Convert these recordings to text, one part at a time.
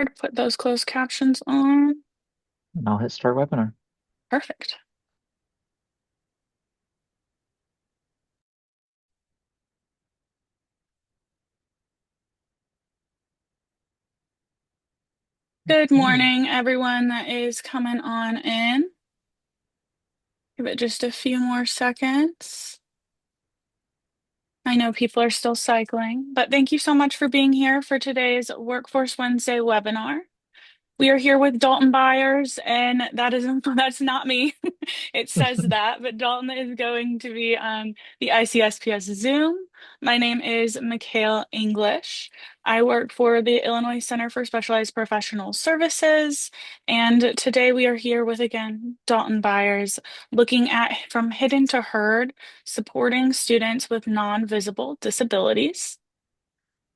Try to put those closed captions on. And I'll hit start webinar. Perfect. Good Okay. morning, everyone that is coming on in. Give it just a few more seconds. I know people are still cycling, but thank you so much for being here for today's Workforce Wednesday webinar. We are here with Dalton Byers, and that's not me. It says that, but Dalton is going to be on the ICSPS Zoom. My name is Mikhail English. I work for the Illinois Center for Specialized Professional Services, and today we are here with again Dalton Byers, looking at from hidden to heard, supporting students with non-visible disabilities.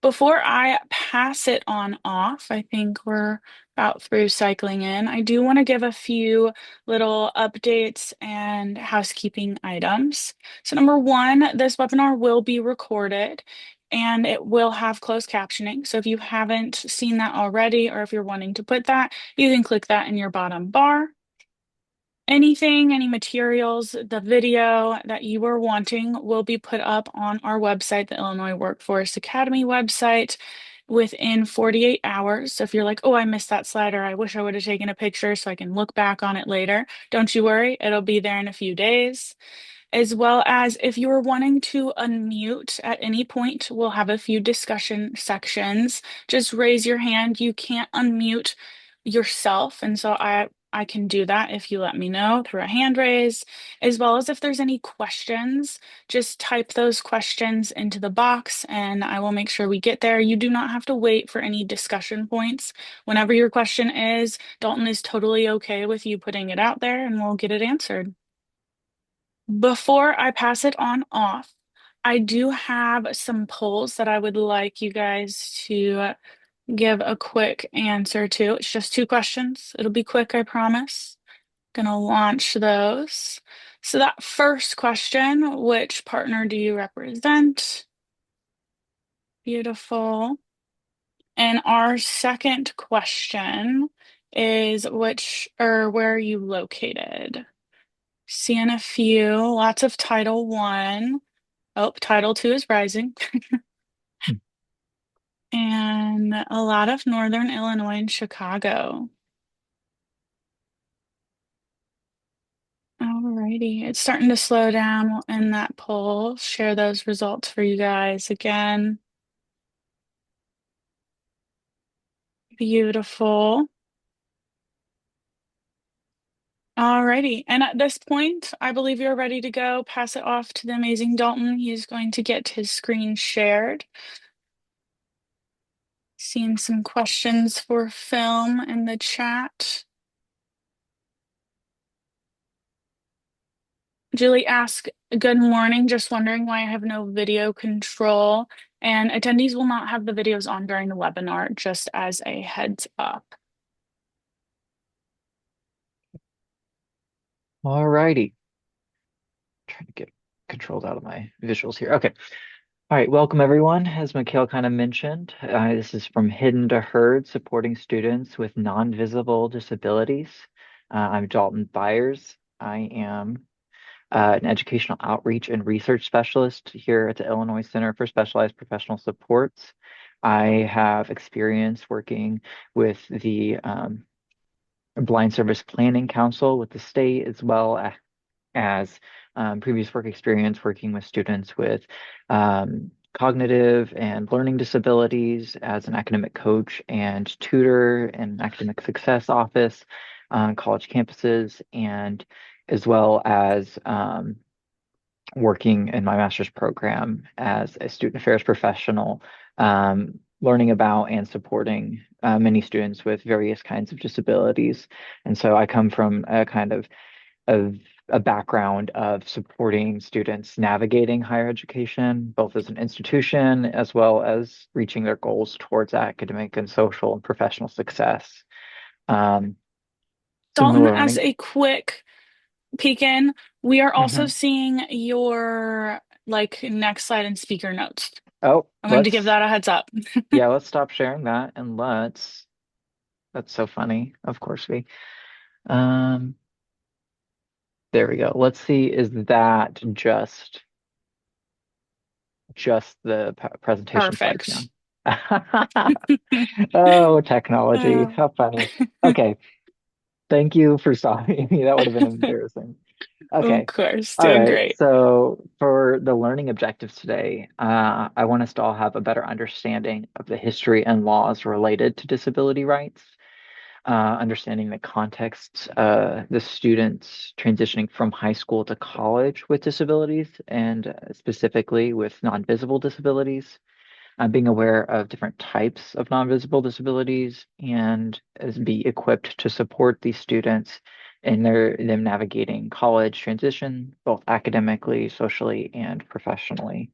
Before I pass it on off, I think we're about through cycling in. I do want to give a few little updates and housekeeping items. So, number one, this webinar will be recorded and it will have closed captioning. So, if you haven't seen that already, or if you're wanting to put that, you can click that in your bottom bar. Anything, any materials, the video that you are wanting will be put up on our website, the Illinois Workforce Academy website, within 48 hours. So if you're like, oh, I missed that slide, or I wish I would have taken a picture so I can look back on it later, don't you worry, it'll be there in a few days. As well as if you are wanting to unmute at any point, we'll have a few discussion sections. Just raise your hand. You can't unmute yourself. And so I can do that if you let me know through a hand raise, as well as if there's any questions, just type those questions into the box and I will make sure we get there. You do not have to wait for any discussion points. Whenever your question is, Dalton is totally okay with you putting it out there and we'll get it answered. Before I pass it on off, I do have some polls that I would like you guys to give a quick answer to. It's just two questions. It'll be quick, I promise. Gonna launch those. So that first question, which partner do you represent? Beautiful. And our second question is which or where are you located? Seeing a few, lots of Title One. Oh, Title Two is rising. And a lot of Northern Illinois and Chicago. Alrighty, it's starting to slow down in that poll. Share those results for you guys again. Beautiful. Alrighty, and at this point, I believe you're ready to go. Pass it off to the amazing Dalton. He's going to get his screen shared. Seeing some questions for film in the chat. Julie asked, good morning, just wondering why I have no video control. And attendees will not have the videos on during the webinar, just as a heads up. All righty. Trying to get controlled out of my visuals here. Okay. All right. Welcome, everyone. As Mikhail kind of mentioned, this is from Hidden to Heard, supporting students with non-visible disabilities. I'm Dalton Byers. I am an educational outreach and research specialist here at the Illinois Center for Specialized Professional Supports. I have experience working with the Blind Service Planning Council with the state, as well as previous work experience working with students with cognitive and learning disabilities as an academic coach and tutor in academic success office on college campuses, and as well as working in my master's program as a student affairs professional, learning about and supporting many students with various kinds of disabilities. And so I come from a kind of a background of supporting students navigating higher education, both as an institution as well as reaching their goals towards academic and social and professional success. Um, Dalton, as Similarly, a quick peek in, we are also mhm. seeing your like next slide and speaker notes. Oh, I wanted to give that a heads up. let's stop sharing that and let's That's so funny. Of course we. Um, there we go. Let's see, is that just the presentation slides now? Perfect. Oh, technology. Uh, How funny. Okay. Thank you for stopping me. That would have been embarrassing. of Okay. course, All doing right. great. So for the learning objectives today, I want us to all have a better understanding of the history and laws related to disability rights, understanding the context, the students transitioning from high school to college with disabilities, and specifically with non-visible disabilities, being aware of different types of non-visible disabilities and as be equipped to support these students in them navigating college transition, both academically, socially, and professionally.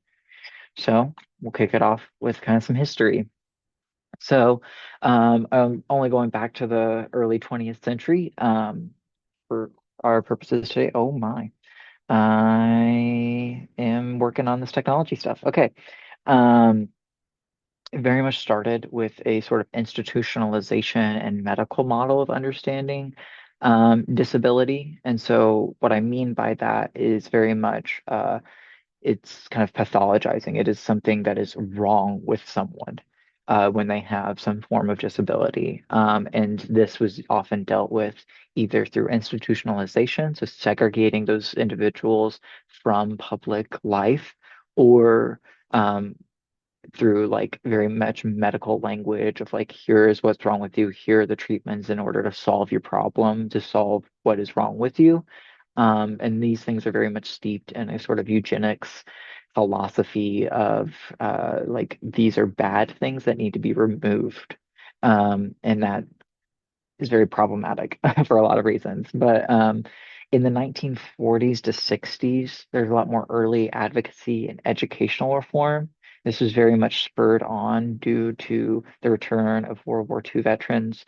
So we'll kick it off with kind of some history. So I'm only going back to the early 20th century for our purposes today. Oh my. I am working on this technology stuff. Okay. Um, it very much started with a sort of institutionalization and medical model of understanding disability. And so, what I mean by that is very much it's kind of pathologizing. It is something that is wrong with someone when they have some form of disability. And this was often dealt with either through institutionalization, so segregating those individuals from public life, or um, through like very much medical language of like, here's what's wrong with you, here are the treatments in order to solve your problem, to solve what is wrong with you. And these things are very much steeped in a sort of eugenics philosophy of like these are bad things that need to be removed. And that is very problematic for a lot of reasons. But in the 1940s to 60s, there's a lot more early advocacy and educational reform. This was very much spurred on due to the return of World War II veterans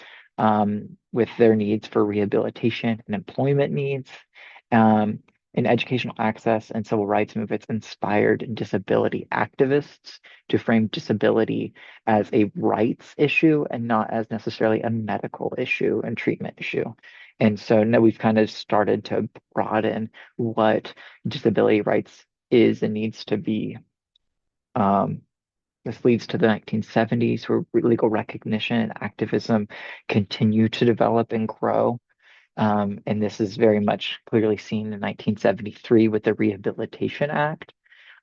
with their needs for rehabilitation and employment needs. Um, and educational access and civil rights movements inspired disability activists to frame disability as a rights issue and not as necessarily a medical issue and treatment issue. And so now we've kind of started to broaden what disability rights is and needs to be. Um, this leads to the 1970s, where legal recognition and activism continue to develop and grow. And this is very much clearly seen in 1973 with the Rehabilitation Act.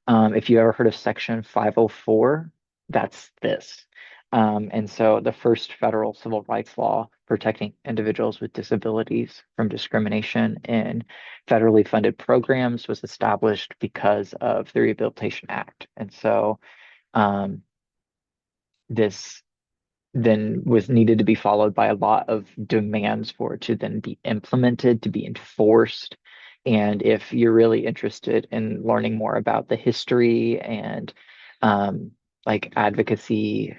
If you ever heard of Section 504, that's this. And so the first federal civil rights law protecting individuals with disabilities from discrimination in federally funded programs was established because of the Rehabilitation Act. And so um, this then was needed to be followed by a lot of demands for it to then be implemented, to be enforced. And if you're really interested in learning more about the history and like advocacy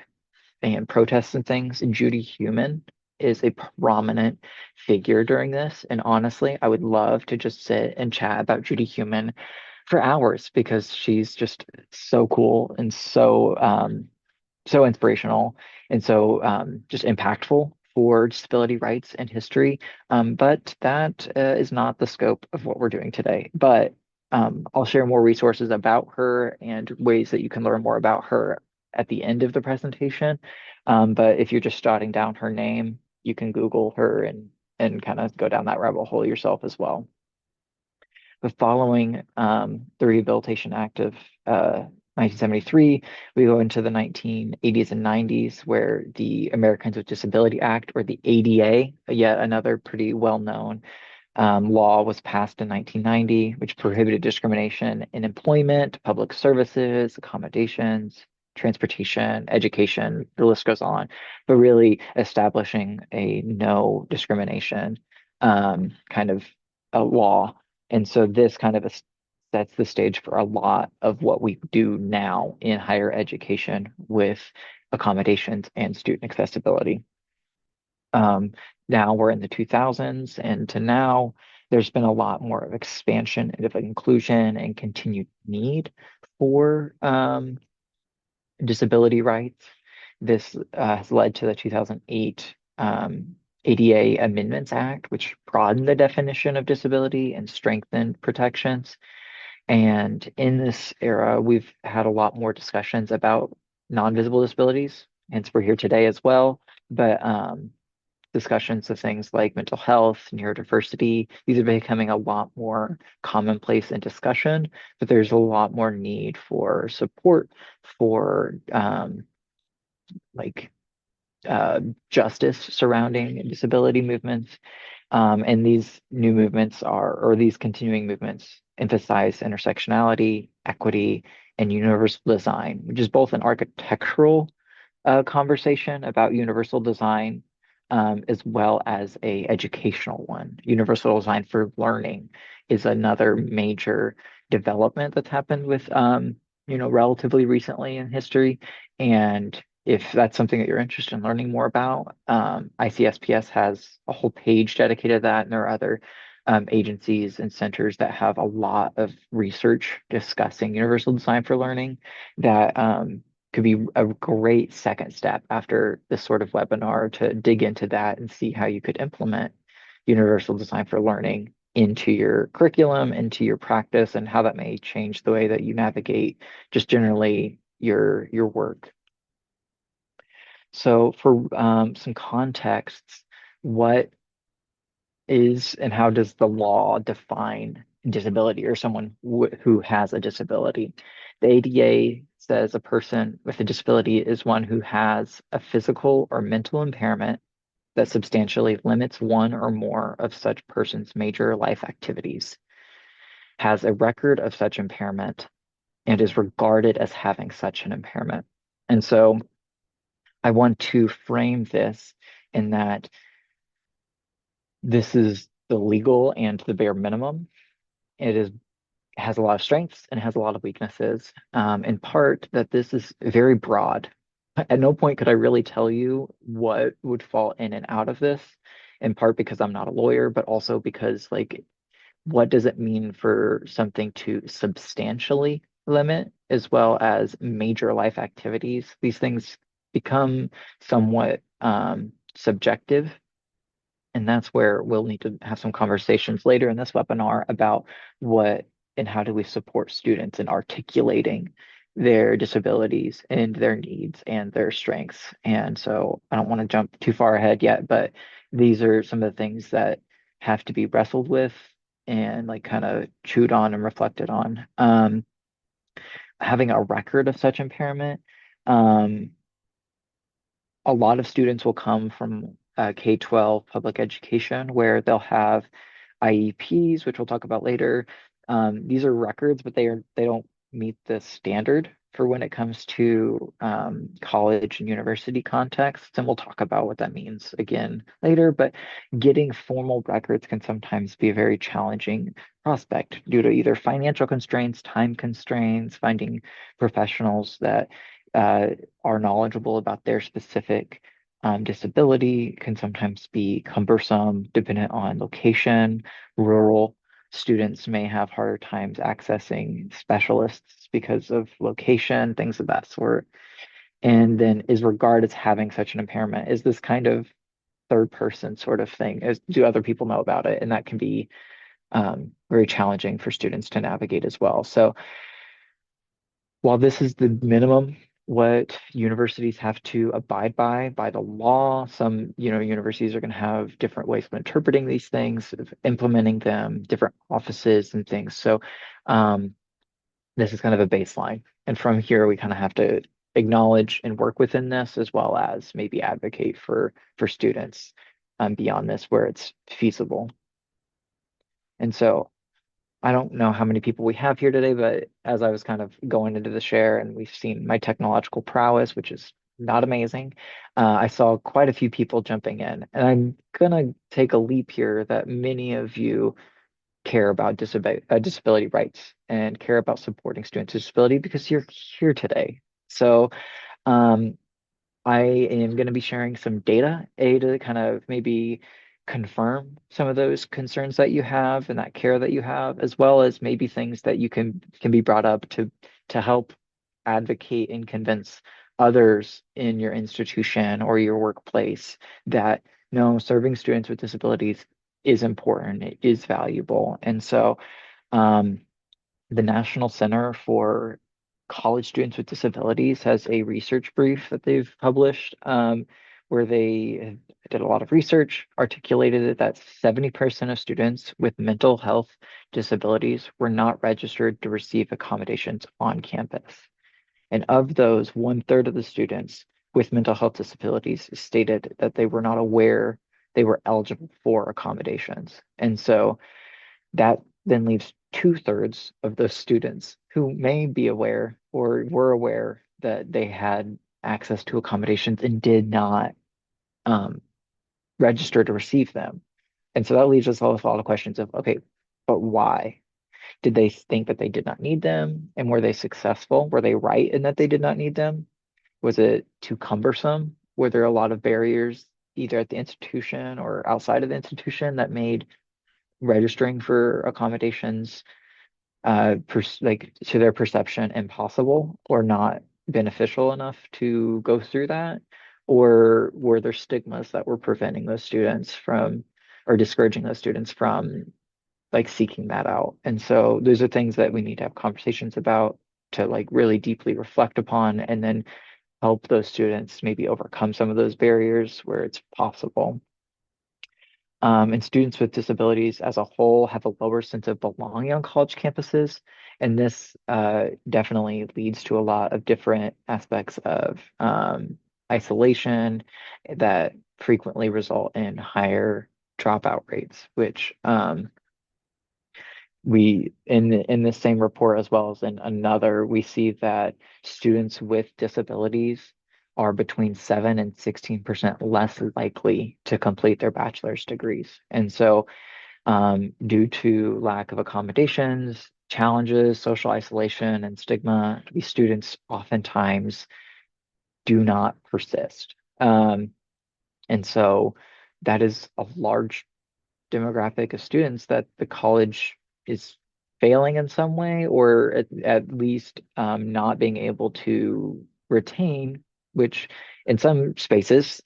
and protests and things, Judy Heumann is a prominent figure during this. And honestly, I would love to just sit and chat about Judy Heumann for hours because she's just so cool and so inspirational and so just impactful for disability rights and history. But that is not the scope of what we're doing today. But I'll share more resources about her and ways that you can learn more about her at the end of the presentation. But if you're just jotting down her name, you can Google her and kind of go down that rabbit hole yourself as well. But following the Rehabilitation Act of 1973, we go into the 1980s and 90s, where the Americans with Disability Act, or the ADA, yet another pretty well-known law, was passed in 1990, which prohibited discrimination in employment, public services, accommodations, transportation, education, the list goes on, but really establishing a no discrimination kind of a law. And so this kind of sets the stage for a lot of what we do now in higher education with accommodations and student accessibility. Um, Now we're in the 2000s, and to now, there's been a lot more of expansion and of inclusion and continued need for disability rights. This has led to the 2008 ADA Amendments Act, which broadened the definition of disability and strengthened protections. And in this era, we've had a lot more discussions about non-visible disabilities, hence we're here today as well. But discussions of things like mental health, neurodiversity, these are becoming a lot more commonplace in discussion, but there's a lot more need for support for like uh, justice surrounding disability movements. And these new movements or these continuing movements emphasize intersectionality, equity, and universal design, which is both an architectural conversation about universal design, as well as a educational one. Universal design for learning is another major development that's happened with relatively recently in history. And if that's something that you're interested in learning more about, ICSPS has a whole page dedicated to that, and there are other agencies and centers that have a lot of research discussing universal design for learning that could be a great second step after this sort of webinar to dig into that and see how you could implement universal design for learning into your curriculum, into your practice, and how that may change the way that you navigate just generally your work. So for some contexts, what is and how does the law define disability or someone who has a disability? The ADA says a person with a disability is one who has a physical or mental impairment that substantially limits one or more of such person's major life activities, has a record of such impairment, and is regarded as having such an impairment. And so I want to frame this in that this is the legal and the bare minimum. It is has a lot of strengths and has a lot of weaknesses. In part, that this is very broad. At no point could I really tell you what would fall in and out of this, in part because I'm not a lawyer, but also because, like, what does it mean for something to substantially limit as well as major life activities? These things become somewhat subjective, and that's where we'll need to have some conversations later in this webinar about what and how do we support students in articulating their disabilities and their needs and their strengths. And so I don't want to jump too far ahead yet, but these are some of the things that have to be wrestled with and like kind of chewed on and reflected on. Having a record of such impairment, um, a lot of students will come from K-12 public education where they'll have IEPs, which we'll talk about later. These are records, but they don't meet the standard for when it comes to college and university contexts, and we'll talk about what that means again later. But getting formal records can sometimes be a very challenging prospect due to either financial constraints, time constraints, finding professionals that uh, are knowledgeable about their specific disability can sometimes be cumbersome, dependent on location. Rural students may have harder times accessing specialists because of location, things of that sort. And then is regarded as having such an impairment? Is this kind of third person sort of thing? Do other people know about it? And that can be very challenging for students to navigate as well. So while this is the minimum, what universities have to abide by the law, some, universities are going to have different ways of interpreting these things, of implementing them, different offices and things. So, this is kind of a baseline. And from here, we kind of have to acknowledge and work within this as well as maybe advocate for students beyond this where it's feasible. And so I don't know how many people we have here today, but as I was kind of going into the share and we've seen my technological prowess, which is not amazing, I saw quite a few people jumping in. And I'm gonna take a leap here that many of you care about disability rights and care about supporting students with disability because you're here today. So um, I am going to be sharing some data, to kind of maybe confirm some of those concerns that you have and that care that you have, as well as maybe things that you can be brought up to help advocate and convince others in your institution or your workplace that no, serving students with disabilities is important, it is valuable. And so um, the National Center for College Students with Disabilities has a research brief that they've published where they did a lot of research, articulated it that 70% of students with mental health disabilities were not registered to receive accommodations on campus. And of those, one-third of the students with mental health disabilities stated that they were not aware they were eligible for accommodations. And so that then leaves two-thirds of those students who may be aware or were aware that they had access to accommodations and did not um, register to receive them. And so that leaves us with a lot of questions of, okay, but why? Did they think that they did not need them? And were they successful? Were they right in that they did not need them? Was it too cumbersome? Were there a lot of barriers either at the institution or outside of the institution that made registering for accommodations like to their perception impossible or not beneficial enough to go through that? Or were there stigmas that were preventing those students from or discouraging those students from like seeking that out? And so those are things that we need to have conversations about to like really deeply reflect upon and then help those students maybe overcome some of those barriers where it's possible. And students with disabilities as a whole have a lower sense of belonging on college campuses. And this definitely leads to a lot of different aspects of isolation that frequently result in higher dropout rates, which we in the same report as well as in another, we see that students with disabilities are between 7 and 16% less likely to complete their bachelor's degrees. And so due to lack of accommodations, challenges, social isolation, and stigma, these students oftentimes do not persist. And so that is a large demographic of students that the college is failing in some way, or at least not being able to retain, which in some spaces,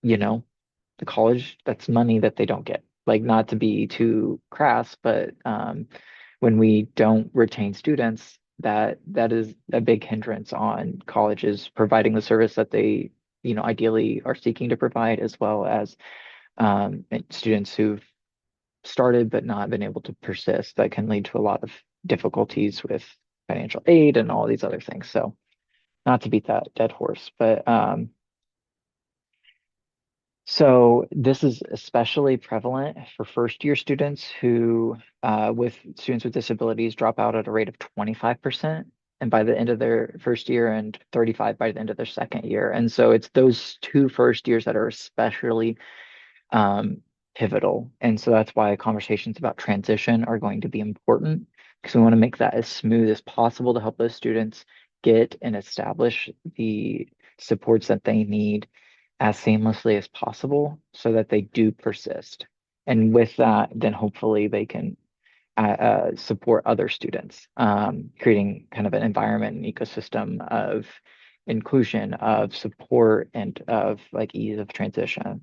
you know, the college, that's money that they don't get. Like, not to be too crass, but when we don't retain students, that is a big hindrance on colleges providing the service that they, ideally are seeking to provide, as well as students who've started but not been able to persist. That can lead to a lot of difficulties with financial aid and all these other things. So, not to beat that dead horse, but so this is especially prevalent for first year students who, with students with disabilities, drop out at a rate of 25%. And by the end of their first year, and 35 by the end of their second year. And so it's those two first years that are especially um, pivotal. And so that's why conversations about transition are going to be important, because we want to make that as smooth as possible to help those students get and establish the supports that they need as seamlessly as possible so that they do persist. And with that, then hopefully they can support other students, creating kind of an environment and ecosystem of inclusion, of support, and of like ease of transition.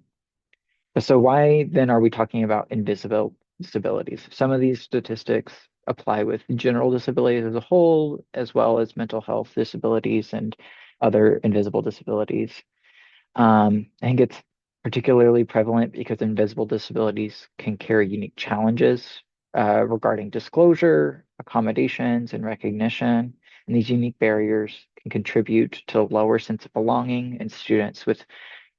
So why then are we talking about invisible disabilities? Some of these statistics apply with general disabilities as a whole, as well as mental health disabilities and other invisible disabilities. I think it's particularly prevalent because invisible disabilities can carry unique challenges regarding disclosure, accommodations, and recognition. And these unique barriers can contribute to a lower sense of belonging in students with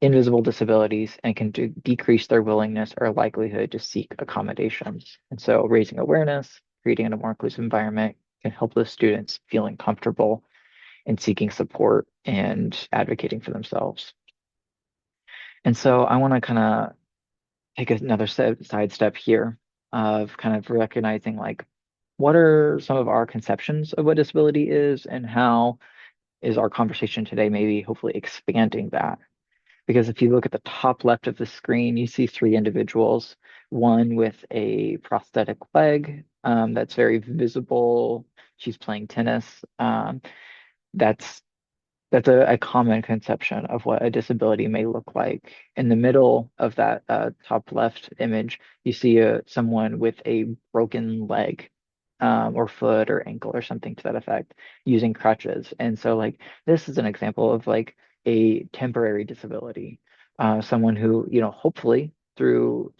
invisible disabilities and can decrease their willingness or likelihood to seek accommodations. And so raising awareness, creating a more inclusive environment can help those students feeling comfortable in seeking support and advocating for themselves. And so I want to kind of take another side step here of kind of recognizing like what are some of our conceptions of what disability is and how is our conversation today maybe hopefully expanding that. Because if you look at the top left of the screen, you see three individuals, one with a prosthetic leg that's very visible. She's playing tennis. That's That's a common conception of what a disability may look like. In the middle of that top left image, you see someone with a broken leg or foot or ankle or something to that effect using crutches. And so, like, this is an example of like a temporary disability. Someone who, hopefully through,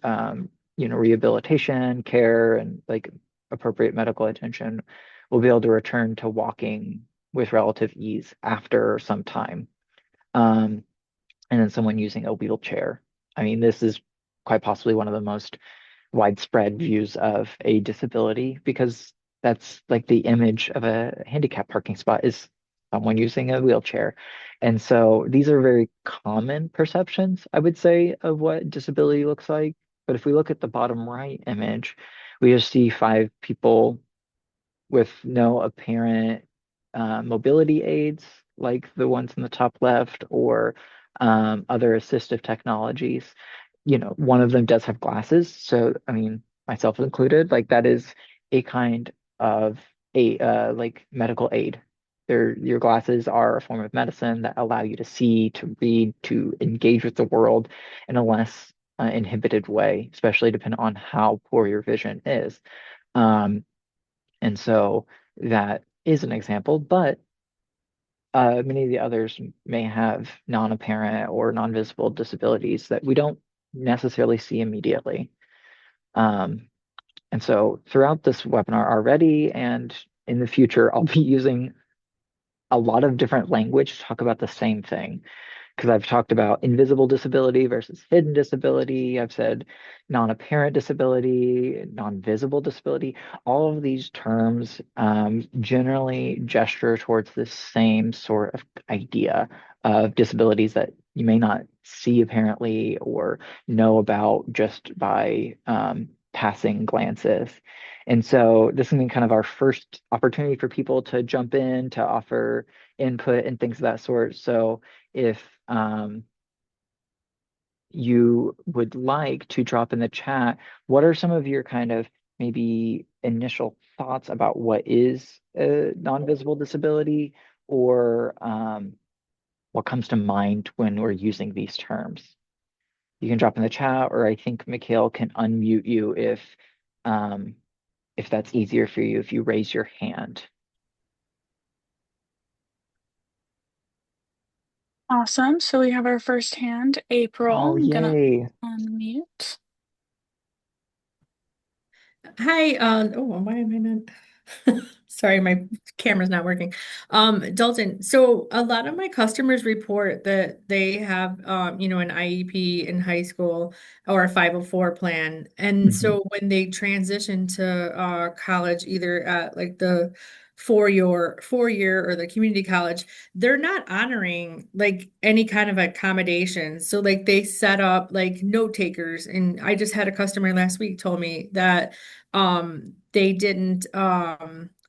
rehabilitation, care, and like appropriate medical attention will be able to return to walking with relative ease after some time. Um, and then someone using a wheelchair. I mean, this is quite possibly one of the most widespread views of a disability because that's like the image of a handicap parking spot is someone using a wheelchair. And so these are very common perceptions, I would say, of what disability looks like. But if we look at the bottom right image, we just see five people with no apparent mobility aids like the ones in the top left or other assistive technologies. One of them does have glasses. So, I mean, myself included, like that is a kind of a like medical aid. Your glasses are a form of medicine that allow you to see, to read, to engage with the world in a less inhibited way, especially depending on how poor your vision is. Um, and so that is an example, but many of the others may have non-apparent or non-visible disabilities that we don't necessarily see immediately. Um, and so throughout this webinar already and in the future, I'll be using a lot of different language to talk about the same thing because I've talked about invisible disability versus hidden disability. I've said non-apparent disability, non-visible disability. All of these terms generally gesture towards the same sort of idea of disabilities that you may not see apparently or know about just by passing glances. And so this is going to be kind of our first opportunity for people to jump in, to offer input and things of that sort. So if you would like to drop in the chat, what are some of your kind of maybe initial thoughts about what is a non-visible disability or what comes to mind when we're using these terms? You can drop in the chat, or I think Mikhail can unmute you um, if that's easier for you, if you raise your hand. Awesome. So we have our first hand, April. Oh, I'm gonna yay. unmute. Hi, oh, why am I not? Sorry, my camera's not working. Dalton, so a lot of my customers report that they have, an IEP in high school or a 504 plan. And Hmm. so when they transition to college, either at like the four year or the community college, they're not honoring like any kind of accommodations. So like they set up like note takers. And I just had a customer last week told me that they didn't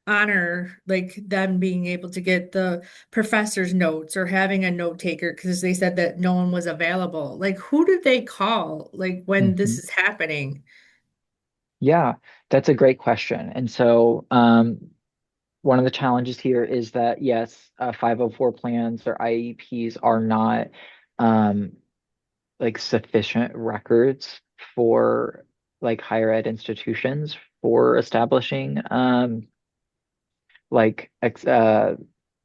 honor like them being able to get the professor's notes or having a note taker because they said that no one was available. Like who do they call like when this Hmm. is happening? Yeah, that's a great question. And so, one of the challenges here is that yes, 504 plans or IEPs are not um, like sufficient records for like higher ed institutions for establishing like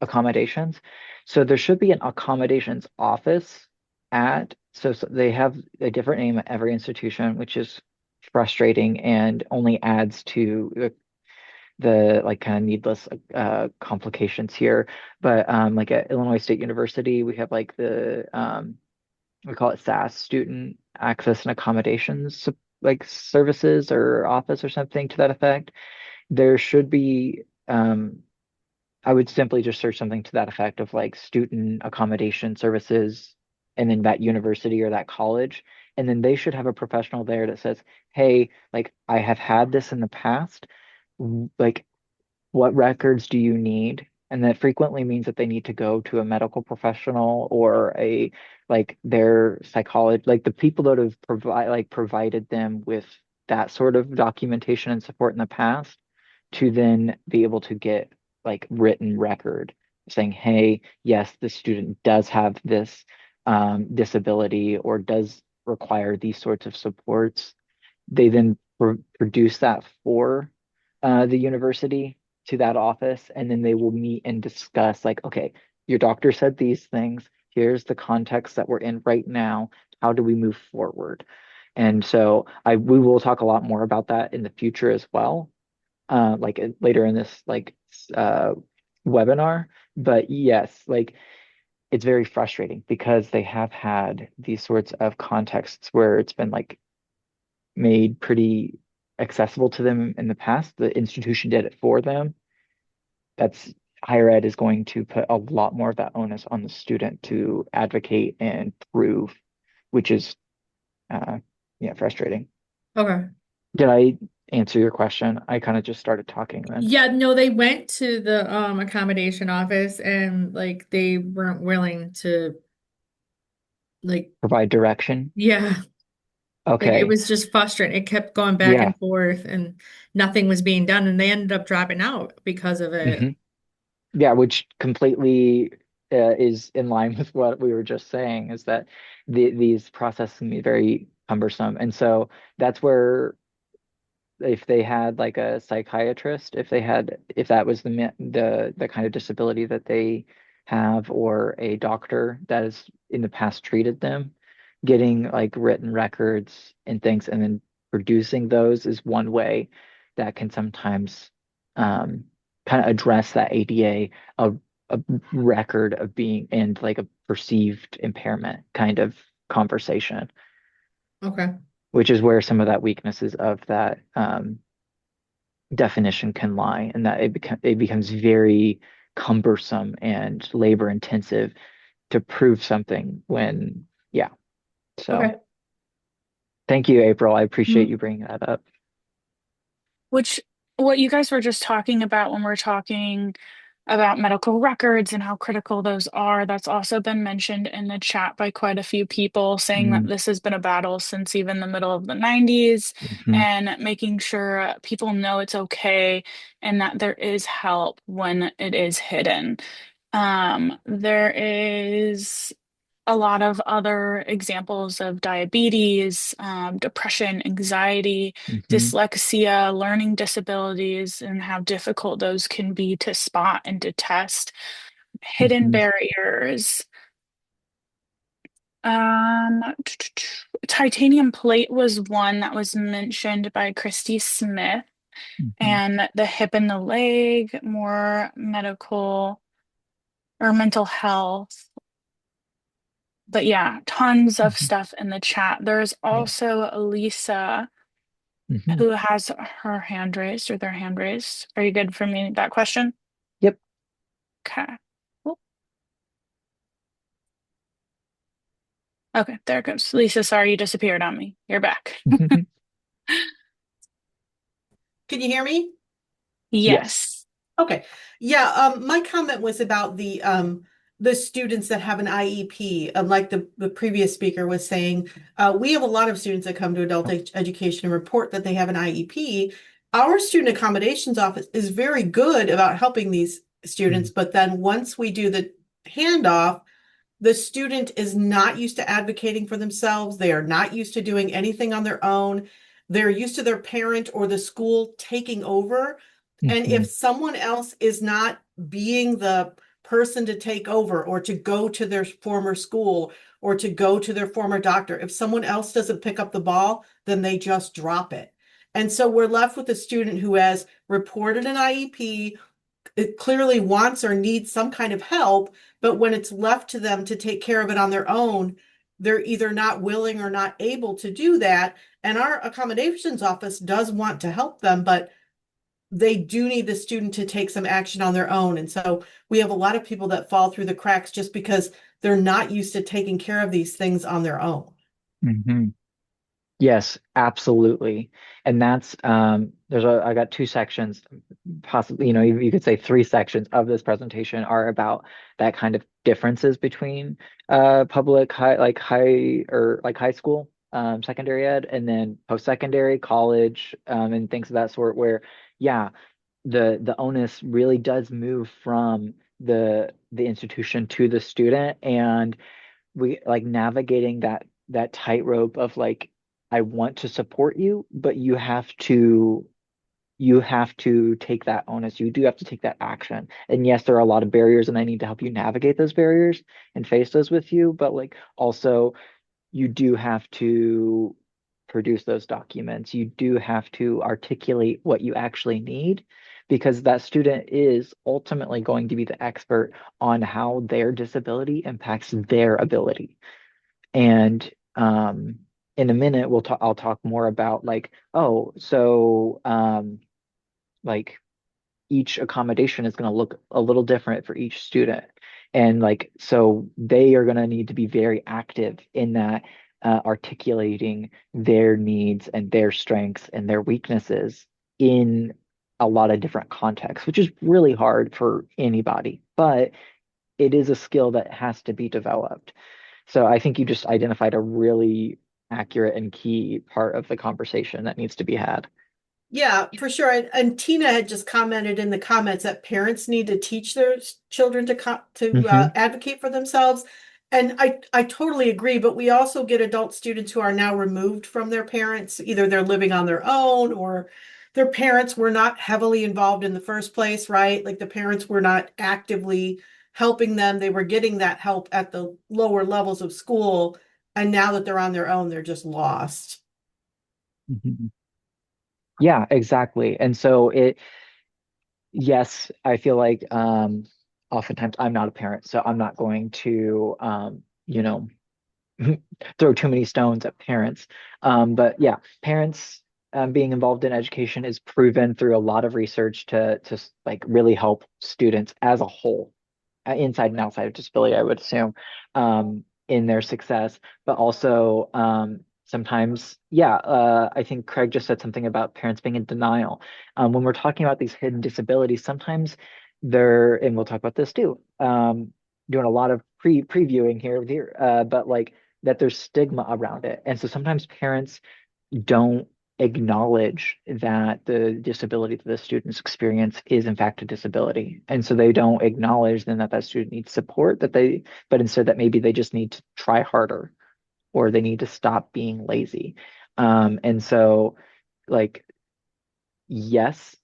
accommodations. So there should be an accommodations office so they have a different name at every institution, which is frustrating and only adds to the like kind of needless complications here. But like at Illinois State University, we have like the we call it SAS, Student Access and Accommodations like services or office or something to that effect. There should be I would simply just search something to that effect of like student accommodation services and then that university or that college. And then they should have a professional there that says, hey, like I have had this in the past. Like what records do you need? And that frequently means that they need to go to a medical professional or a like their psychology, like the people that have provided them with that sort of documentation and support in the past to then be able to get like written record. saying, hey, yes, the student does have this disability or does require these sorts of supports. They then produce that for the university to that office, and then they will meet and discuss, like, okay, your doctor said these things. Here's the context that we're in right now. How do we move forward? And so we will talk a lot more about that in the future as well, like later in this uh, webinar. But yes, like it's very frustrating because they have had these sorts of contexts where it's been like made pretty accessible to them in the past. The institution did it for them. That's Higher ed is going to put a lot more of that onus on the student to advocate and prove, which is uh, yeah, frustrating. Okay. Did I answer your question? I kind of just started talking then. Yeah, no, they went to the accommodation office and like they weren't willing to like Provide direction. yeah, like it Okay. was just frustrating. It kept going back Yeah. and forth and nothing was being done and they ended up dropping out because of it. hmm Yeah, which completely is in line with what we were just saying, is that these processes can be very cumbersome. And so that's where if they had like a psychiatrist, if that was the kind of disability that they have, or a doctor that has in the past treated them, getting like written records and things and then producing those is one way that can sometimes um, kind of address that ADA, a record of being and like a perceived impairment kind of conversation, Okay. which is where some of that weaknesses of that definition can lie, and that it becomes very cumbersome and labor intensive to prove something when, yeah. So Okay. thank you, April. I appreciate Mm. you bringing that up. Which, what you guys were just talking about when we're talking about medical records and how critical those are, that's also been mentioned in the chat by quite a few people, saying that Mm-hmm. this has been a battle since even the middle of the 90s, and making sure people know it's okay and that there is help when it is hidden. There is a lot of other examples of diabetes, depression, anxiety, Mm-hmm. dyslexia, learning disabilities, and how difficult those can be to spot and to test. Hidden Mm-hmm. barriers. Um, Titanium plate was one that was mentioned by Christy Smith, Mm-hmm. and the hip and the leg, more medical or mental health. But yeah, tons of Mm-hmm. stuff in the chat. There's Yeah. also Lisa Mm-hmm. who has her hand raised or their hand raised. Are you good for me that question? Yep. Okay. Cool. Okay, there it goes. Lisa, sorry you disappeared on me. You're back. Can you hear me? Yes. Yes. Okay. Yeah, my comment was about the students that have an IEP. Like the previous speaker was saying, we have a lot of students that come to adult education and report that they have an IEP. Our student accommodations office is very good about helping these students, but then once we do the handoff, the student is not used to advocating for themselves. They are not used to doing anything on their own. They're used to their parent or the school taking over. And Mm-hmm. if someone else is not being the person to take over or to go to their former school or to go to their former doctor, if someone else doesn't pick up the ball, then they just drop it. And so we're left with a student who has reported an IEP, it clearly wants or needs some kind of help, but when it's left to them to take care of it on their own, they're either not willing or not able to do that. And our accommodations office does want to help them, but they do need the student to take some action on their own. And so we have a lot of people that fall through the cracks just because they're not used to taking care of these things on their own. Mm-hmm. Yes, absolutely. And that's I got two sections, possibly, you could say three sections of this presentation are about that kind of differences between public high school, secondary ed, and then post-secondary, college, and things of that sort, where yeah, the onus really does move from the institution to the student, and we like navigating that tightrope of like, I want to support you, but you have to take that onus. You do have to take that action. And yes, there are a lot of barriers, and I need to help you navigate those barriers and face those with you. But like also, you do have to produce those documents. You do have to articulate what you actually need, because that student is ultimately going to be the expert on how their disability impacts their ability. And in a minute, I'll talk more about like, oh, so like each accommodation is going to look a little different for each student. And like, so they are going to need to be very active in that, articulating their needs and their strengths and their weaknesses in a lot of different contexts, which is really hard for anybody, but it is a skill that has to be developed. So I think you just identified a really accurate and key part of the conversation that needs to be had. Yeah, for sure. And Tina had just commented in the comments that parents need to teach their children to Hmm. advocate for themselves. And I totally agree, but we also get adult students who are now removed from their parents. Either they're living on their own or their parents were not heavily involved in the first place, right? Like the parents were not actively helping them. They were getting that help at the lower levels of school. And now that they're on their own, they're just lost. Yeah, exactly. And so yes, I feel like oftentimes I'm not a parent, so I'm not going to throw too many stones at parents. But yeah, parents being involved in education is proven through a lot of research to like really help students as a whole, inside and outside of disability, I would assume, in their success. But also, sometimes, yeah, I think Craig just said something about parents being in denial. When we're talking about these hidden disabilities, sometimes and we'll talk about this too, doing a lot of previewing here, but like that there's stigma around it. And so sometimes parents don't acknowledge that the disability that the students experience is in fact a disability. And so they don't acknowledge then that that student needs support, but instead that maybe they just need to try harder, or they need to stop being lazy. And so like, yes,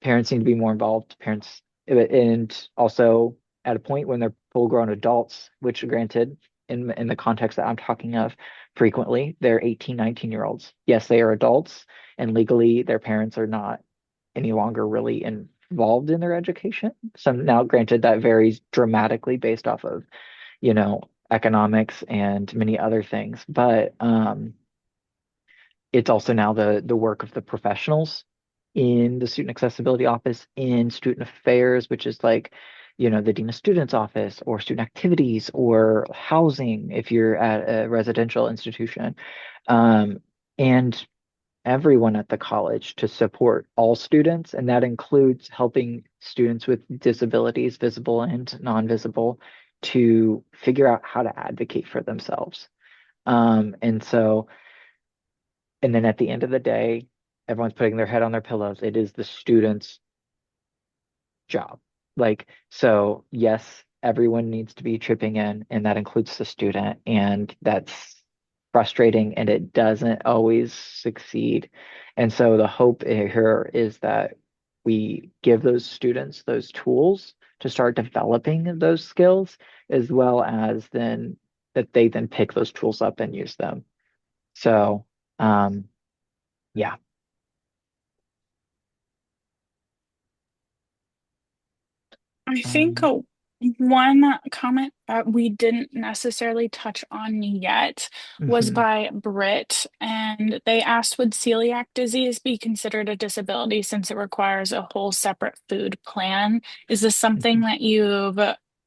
parents need to be more involved. Parents, and also at a point when they're full-grown adults, which granted, in the context that I'm talking of, frequently they're 18, 19-year-olds. Yes, they are adults, and legally their parents are not any longer really involved in their education. So now, granted, that varies dramatically based off of, economics and many other things, but it's also now the work of the professionals in the student accessibility office, in student affairs, which is like, the dean of students office, or student activities, or housing if you're at a residential institution, and everyone at the college to support all students. And that includes helping students with disabilities, visible and non-visible, to figure out how to advocate for themselves. And so, and then at the end of the day, everyone's putting their head on their pillows. It is the student's job. Like, so yes, everyone needs to be chipping in, and that includes the student. And that's frustrating, and it doesn't always succeed. And so the hope here is that we give those students those tools to start developing those skills, as well as then that they then pick those tools up and use them. So, yeah. I think Um, one comment that we didn't necessarily touch on yet was mhm, by Britt, and they asked, would celiac disease be considered a disability since it requires a whole separate food plan? Is this something mhm, that you've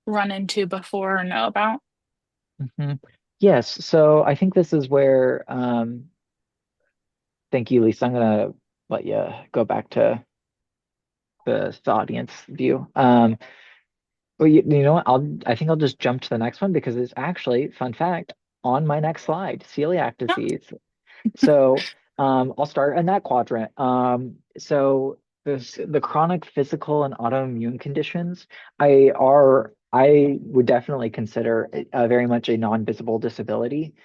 run into before or know about? mhm. Yes, so I think this is where, thank you, Lisa. I'm gonna let you go back to the audience view. Well, you know what? I think I'll just jump to the next one, because it's actually, fun fact, on my next slide, celiac disease. So I'll start in that quadrant. So the chronic physical and autoimmune conditions, I would definitely consider very much a non-visible disability.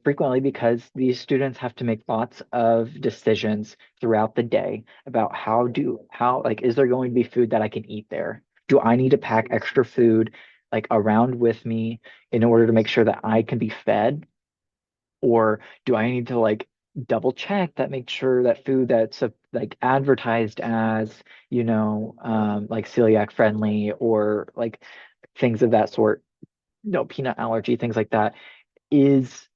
Frequently because these students have to make lots of decisions throughout the day about how like is there going to be food that I can eat there? Do I need to pack extra food like around with me in order to make sure that I can be fed? Or do I need to like double check that make sure that food that's like advertised as, like celiac friendly or like things of that sort, no peanut allergy, things like that, is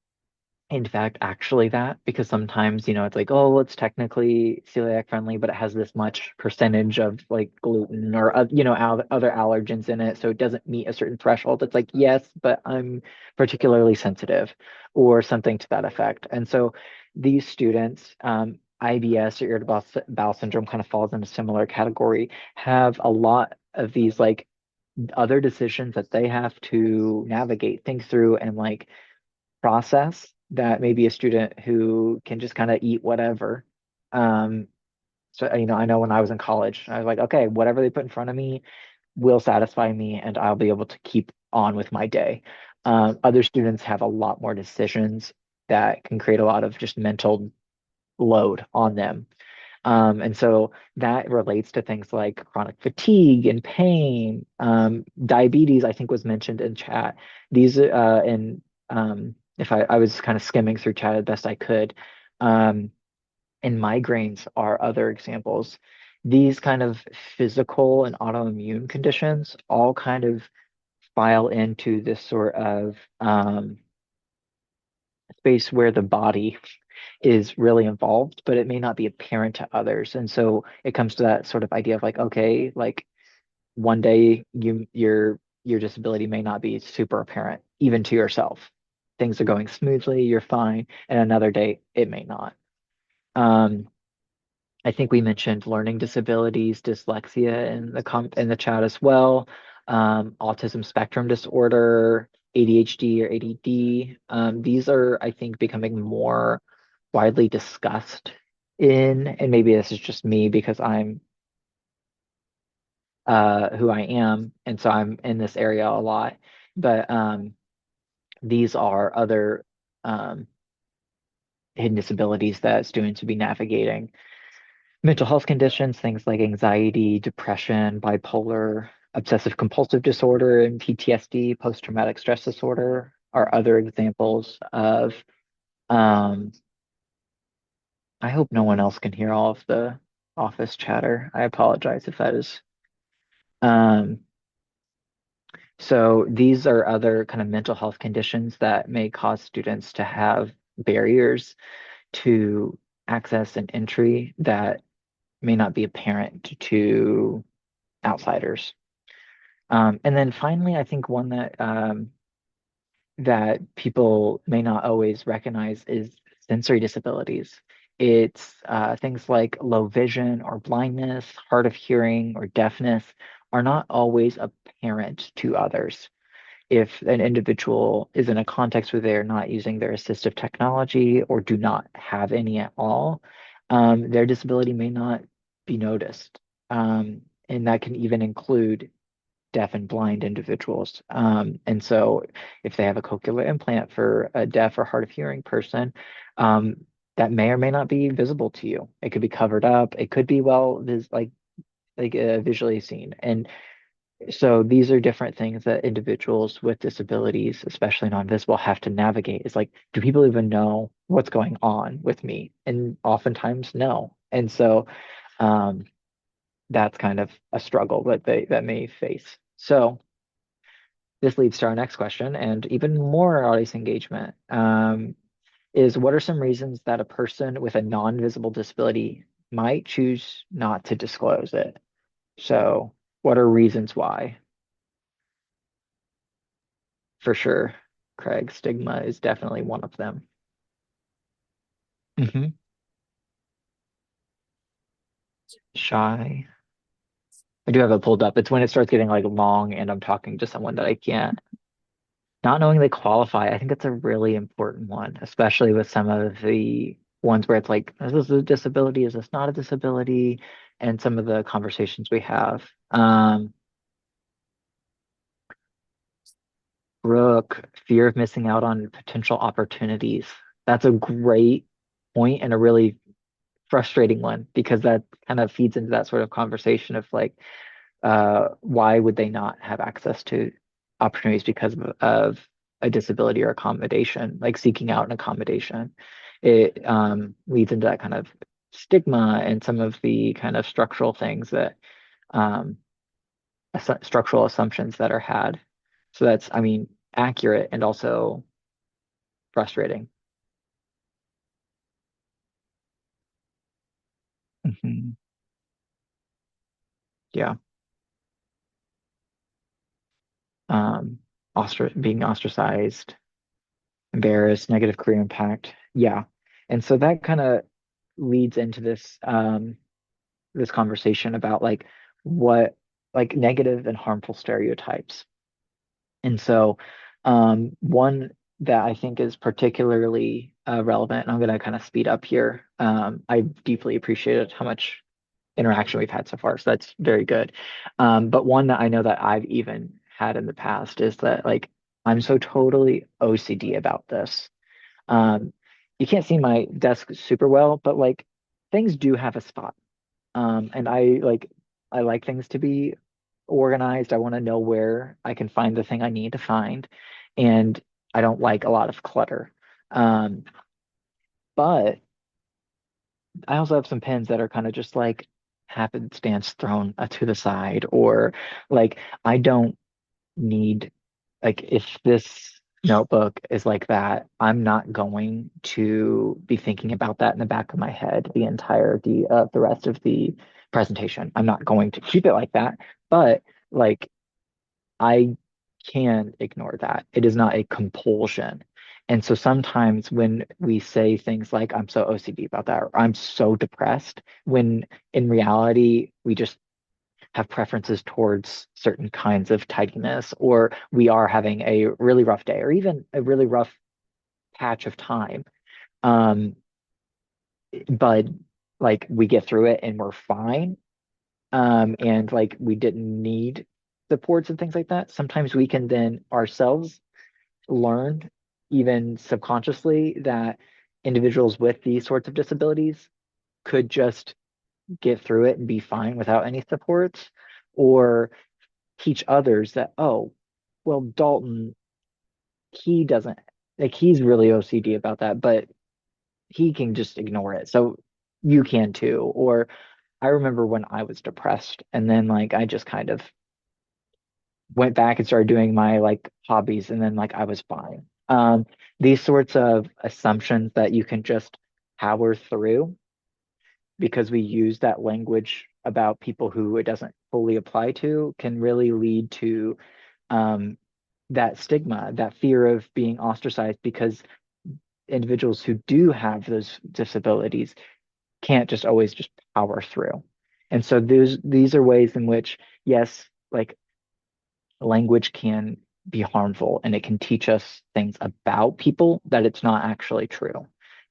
in fact actually that? Because sometimes, it's like, oh, it's technically celiac friendly, but it has this much percentage of like gluten or other allergens in it, so it doesn't meet a certain threshold. It's like, yes, but I'm particularly sensitive or something to that effect. And so these students, IBS or irritable bowel syndrome kind of falls in a similar category, have a lot of these like other decisions that they have to navigate, think through, and like process that maybe a student who can just kind of eat whatever. Um, so, I know when I was in college, I was like, okay, whatever they put in front of me will satisfy me and I'll be able to keep on with my day. Other students have a lot more decisions that can create a lot of just mental load on them. And so that relates to things like chronic fatigue and pain. Diabetes, I think, was mentioned in chat. These, and if I was kind of skimming through chat as best I could, um, and migraines are other examples. These kind of physical and autoimmune conditions all kind of file into this sort of space where the body is really involved, but it may not be apparent to others. And so it comes to that sort of idea of like, okay, like one day your disability may not be super apparent, even to yourself. Things are going smoothly, you're fine, and another day it may not. Um, I think we mentioned learning disabilities, dyslexia in the chat as well. Autism spectrum disorder, ADHD or ADD. These are, I think, becoming more widely discussed and maybe this is just me because I'm who I am, and so I'm in this area a lot. But these are other um, hidden disabilities that students would be navigating. Mental health conditions, things like anxiety, depression, bipolar, obsessive compulsive disorder, and PTSD, post-traumatic stress disorder, are other examples of. Um, I hope no one else can hear all of the office chatter. I apologize if that is. Um, so these are other kind of mental health conditions that may cause students to have barriers to access and entry that may not be apparent to outsiders. And then finally, I think one that people may not always recognize is sensory disabilities. It's things like low vision or blindness, hard of hearing or deafness are not always apparent to others. If an individual is in a context where they're not using their assistive technology or do not have any at all, their disability may not be noticed. And that can even include deaf and blind individuals. And so if they have a cochlear implant for a deaf or hard of hearing person, um, that may or may not be visible to you. It could be covered up. It could be visually seen. And so these are different things that individuals with disabilities, especially non-visible, have to navigate. It's like, do people even know what's going on with me? And oftentimes, no. And so um, that's kind of a struggle that may face. So this leads to our next question, and even more audience engagement. Is what are some reasons that a person with a non-visible disability might choose not to disclose it? So, what are reasons why? For sure, Craig, stigma is definitely one of them. Hmm. Shy. I do have it pulled up. It's when it starts getting like long and I'm talking to someone that I can't. Not knowing they qualify, I think that's a really important one, especially with some of the ones where it's like, is this a disability? Is this not a disability? and some of the conversations we have. Brooke, fear of missing out on potential opportunities. That's a great point and a really frustrating one because that kind of feeds into that sort of conversation of like, why would they not have access to opportunities because of a disability or accommodation, like seeking out an accommodation? It leads into that kind of stigma and some of the kind of structural things that um, structural assumptions that are had. So that's, I mean, accurate and also frustrating. Mhm. Yeah. Um, being ostracized, embarrassed, negative career impact. Yeah. And so that kind of leads into this conversation about like what like negative and harmful stereotypes. And so one that I think is particularly relevant, and I'm going to kind of speed up here. I deeply appreciated how much interaction we've had so far, so that's very good. But one that I know that I've even had in the past is that like I'm so totally OCD about this. Um, you can't see my desk super well, but like things do have a spot. And I like things to be organized. I want to know where I can find the thing I need to find. And I don't like a lot of clutter. Um, but I also have some pens that are kind of just like happenstance thrown to the side, or like I don't need like if this notebook is like that, I'm not going to be thinking about that in the back of my head the entirety of the rest of the presentation. I'm not going to keep it like that, but like I can ignore that. It is not a compulsion. And so sometimes when we say things like, I'm so OCD about that, or I'm so depressed, when in reality, we just have preferences towards certain kinds of tidiness, or we are having a really rough day, or even a really rough patch of time. Um, but like we get through it and we're fine. And like we didn't need supports and things like that. Sometimes we can then ourselves learn, even subconsciously, that individuals with these sorts of disabilities could just get through it and be fine without any supports, or teach others that, oh, well, Dalton, he doesn't like he's really OCD about that, but he can just ignore it. So you can too. Or I remember when I was depressed and then like I just kind of went back and started doing my like hobbies and then like I was fine. These sorts of assumptions that you can just power through because we use that language about people who it doesn't fully apply to can really lead to um, that stigma, that fear of being ostracized because individuals who do have those disabilities can't just always just power through. And so these are ways in which, yes, like language can be harmful and it can teach us things about people that it's not actually true.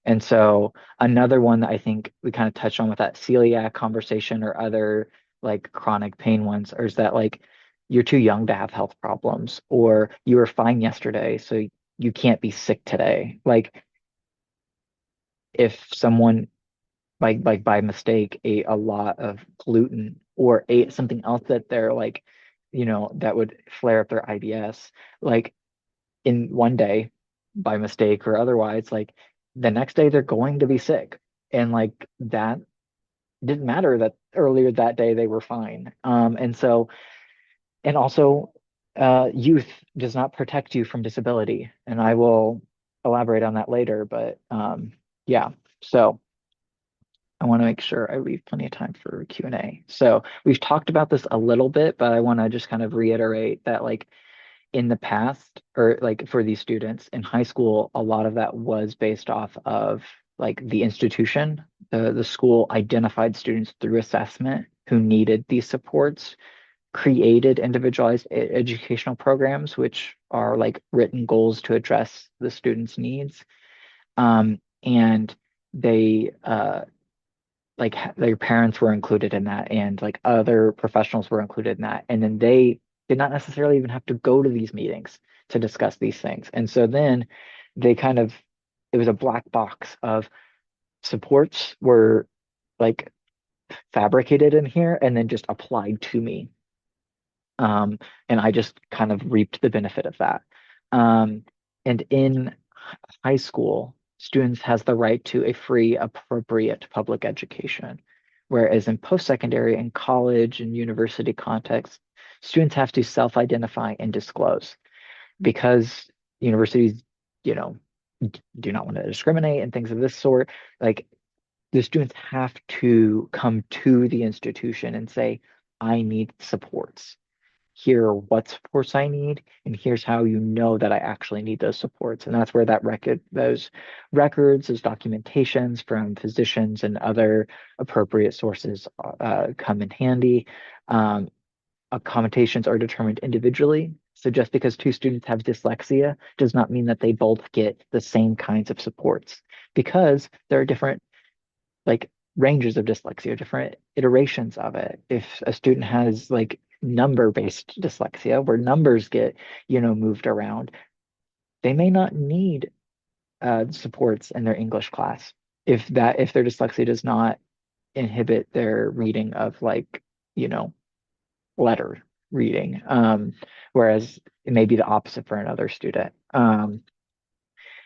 And so another one that I think we kind of touched on with that celiac conversation or other like chronic pain ones is that like you're too young to have health problems or you were fine yesterday, so you can't be sick today. Like if someone like by mistake ate a lot of gluten or ate something else that they're like, that would flare up their IBS, like in one day by mistake or otherwise, like the next day they're going to be sick. And like that didn't matter that earlier that day they were fine. And so, and also, youth does not protect you from disability. And I will elaborate on that later, but yeah. So I want to make sure I leave plenty of time for Q&A. So we've talked about this a little bit, but I want to just kind of reiterate that like in the past, or like for these students in high school, a lot of that was based off of like the institution. The school identified students through assessment who needed these supports, created individualized educational programs, which are like written goals to address the students' needs. And they like their parents were included in that, and like other professionals were included in that, and then they did not necessarily even have to go to these meetings to discuss these things. And so then they kind of, it was a black box of supports were like fabricated in here and then just applied to me. And I just kind of reaped the benefit of that. Um, and in high school, students has the right to a free, appropriate public education, whereas in post-secondary and college and university context, students have to self-identify and disclose because universities, you know, do not want to discriminate and things of this sort. Like the students have to come to the institution and say, I need supports. Here are what supports I need, and here's how you know that I actually need those supports. And that's where that those records, those documentations from physicians and other appropriate sources come in handy. Accommodations are determined individually. So just because two students have dyslexia does not mean that they both get the same kinds of supports because there are different like ranges of dyslexia, different iterations of it. If a student has like number-based dyslexia, where numbers get, moved around, they may not need supports in their English class if their dyslexia does not inhibit their reading of like, you know, letter reading. Whereas it may be the opposite for another student.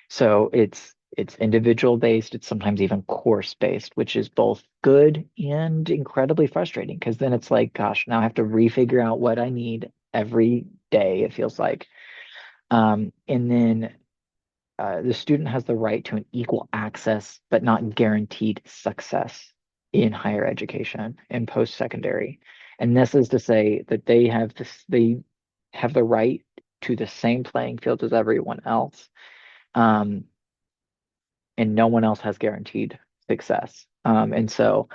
So it's individual based, it's sometimes even course based, which is both good and incredibly frustrating because then it's like, gosh, now I have to refigure out what I need every day, it feels like. And then the student has the right to an equal access, but not guaranteed success in higher education and post-secondary. And this is to say that they have the right to the same playing field as everyone else. Um, and no one else has guaranteed success. And so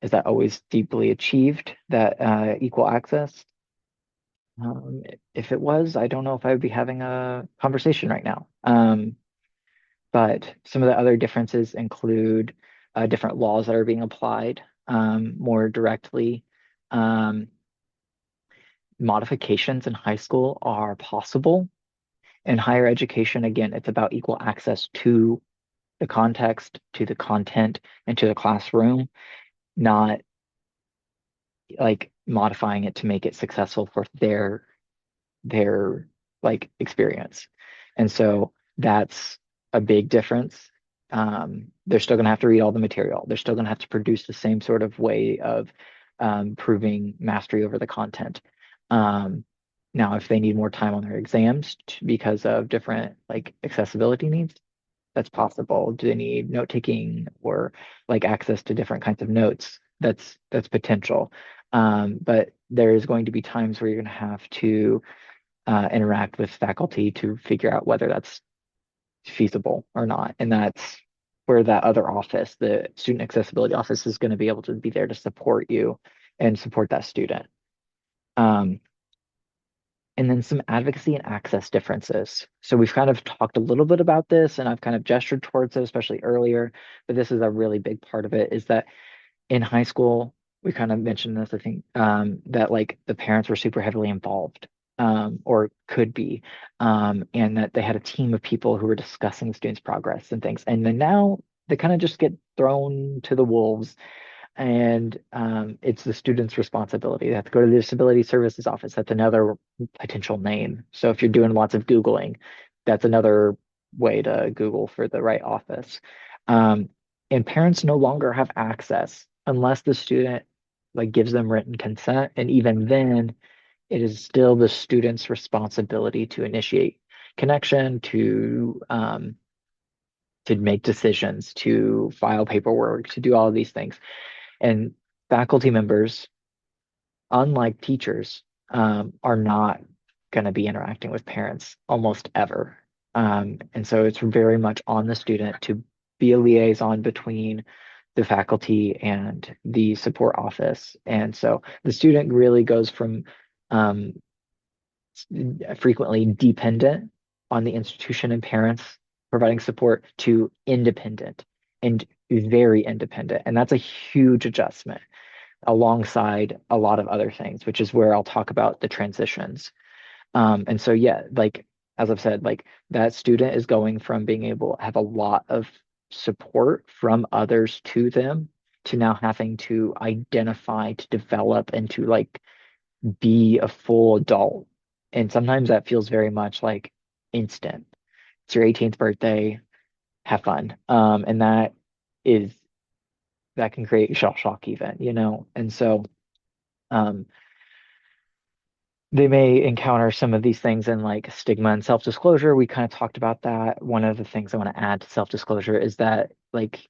is that always deeply achieved, that equal access? Um, if it was, I don't know if I would be having a conversation right now. But some of the other differences include different laws that are being applied more directly. Um, Modifications in high school are possible. In higher education, again, it's about equal access to the context, to the content, and to the classroom, not like modifying it to make it successful for their like experience. And so that's a big difference. They're still going to have to read all the material. They're still going to have to produce the same sort of way of proving mastery over the content. Now, if they need more time on their exams because of different like accessibility needs, that's possible. Do they need note taking or like access to different kinds of notes? That's potential. But there is going to be times where you're going to have to interact with faculty to figure out whether that's feasible or not. And that's where that other office, the student accessibility office, is going to be able to be there to support you and support that student. Um, and then some advocacy and access differences. So we've kind of talked a little bit about this and I've kind of gestured towards it, especially earlier, but this is a really big part of it is that in high school, we kind of mentioned this, I think, that like the parents were super heavily involved, or could be, and that they had a team of people who were discussing the students' progress and things. And then now they kind of just get thrown to the wolves and it's the student's responsibility. They have to go to the Disability Services Office. That's another potential name. So if you're doing lots of Googling, that's another way to Google for the right office. Um, and parents no longer have access unless the student like gives them written consent. And even then, it is still the student's responsibility to initiate connection, to make decisions, to file paperwork, to do all of these things. And faculty members, unlike teachers, are not going to be interacting with parents almost ever. And so it's very much on the student to be a liaison between the faculty and the support office. And so the student really goes from um, frequently dependent on the institution and parents providing support to independent. And very independent. And that's a huge adjustment alongside a lot of other things, which is where I'll talk about the transitions. And so, yeah, like as I've said, like that student is going from being able to have a lot of support from others to them to now having to identify, to develop, and to like be a full adult. And sometimes that feels very much like instant. It's your 18th birthday, have fun. And is that can create shell shock even, you know? And so um they may encounter some of these things in like stigma and self-disclosure. We kind of talked about that. One of the things I want to add to self-disclosure is that like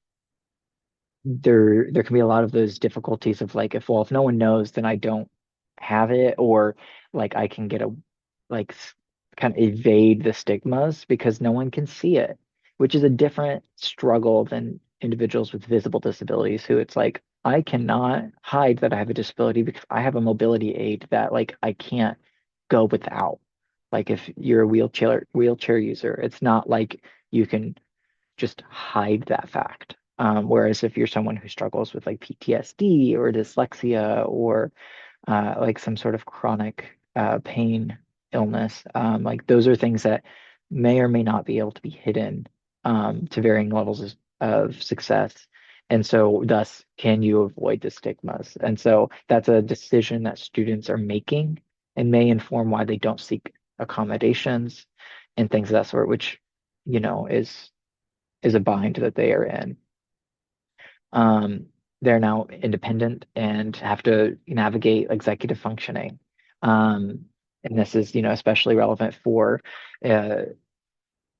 there can be a lot of those difficulties of like if no one knows, then I don't have it, or like I can get a like kind of evade the stigmas because no one can see it, which is a different struggle than individuals with visible disabilities who it's like I cannot hide that I have a disability because I have a mobility aid that like I can't go without. Like if you're a wheelchair user, it's not like you can just hide that fact. Whereas if you're someone who struggles with like PTSD or dyslexia or like some sort of chronic pain illness, like those are things that may or may not be able to be hidden to varying levels of success. And so, thus, can you avoid the stigmas? And so, that's a decision that students are making and may inform why they don't seek accommodations and things of that sort, which, you know, is a bind that they are in. Um, they're now independent and have to navigate executive functioning. Um, and this is, you know, especially relevant for uh,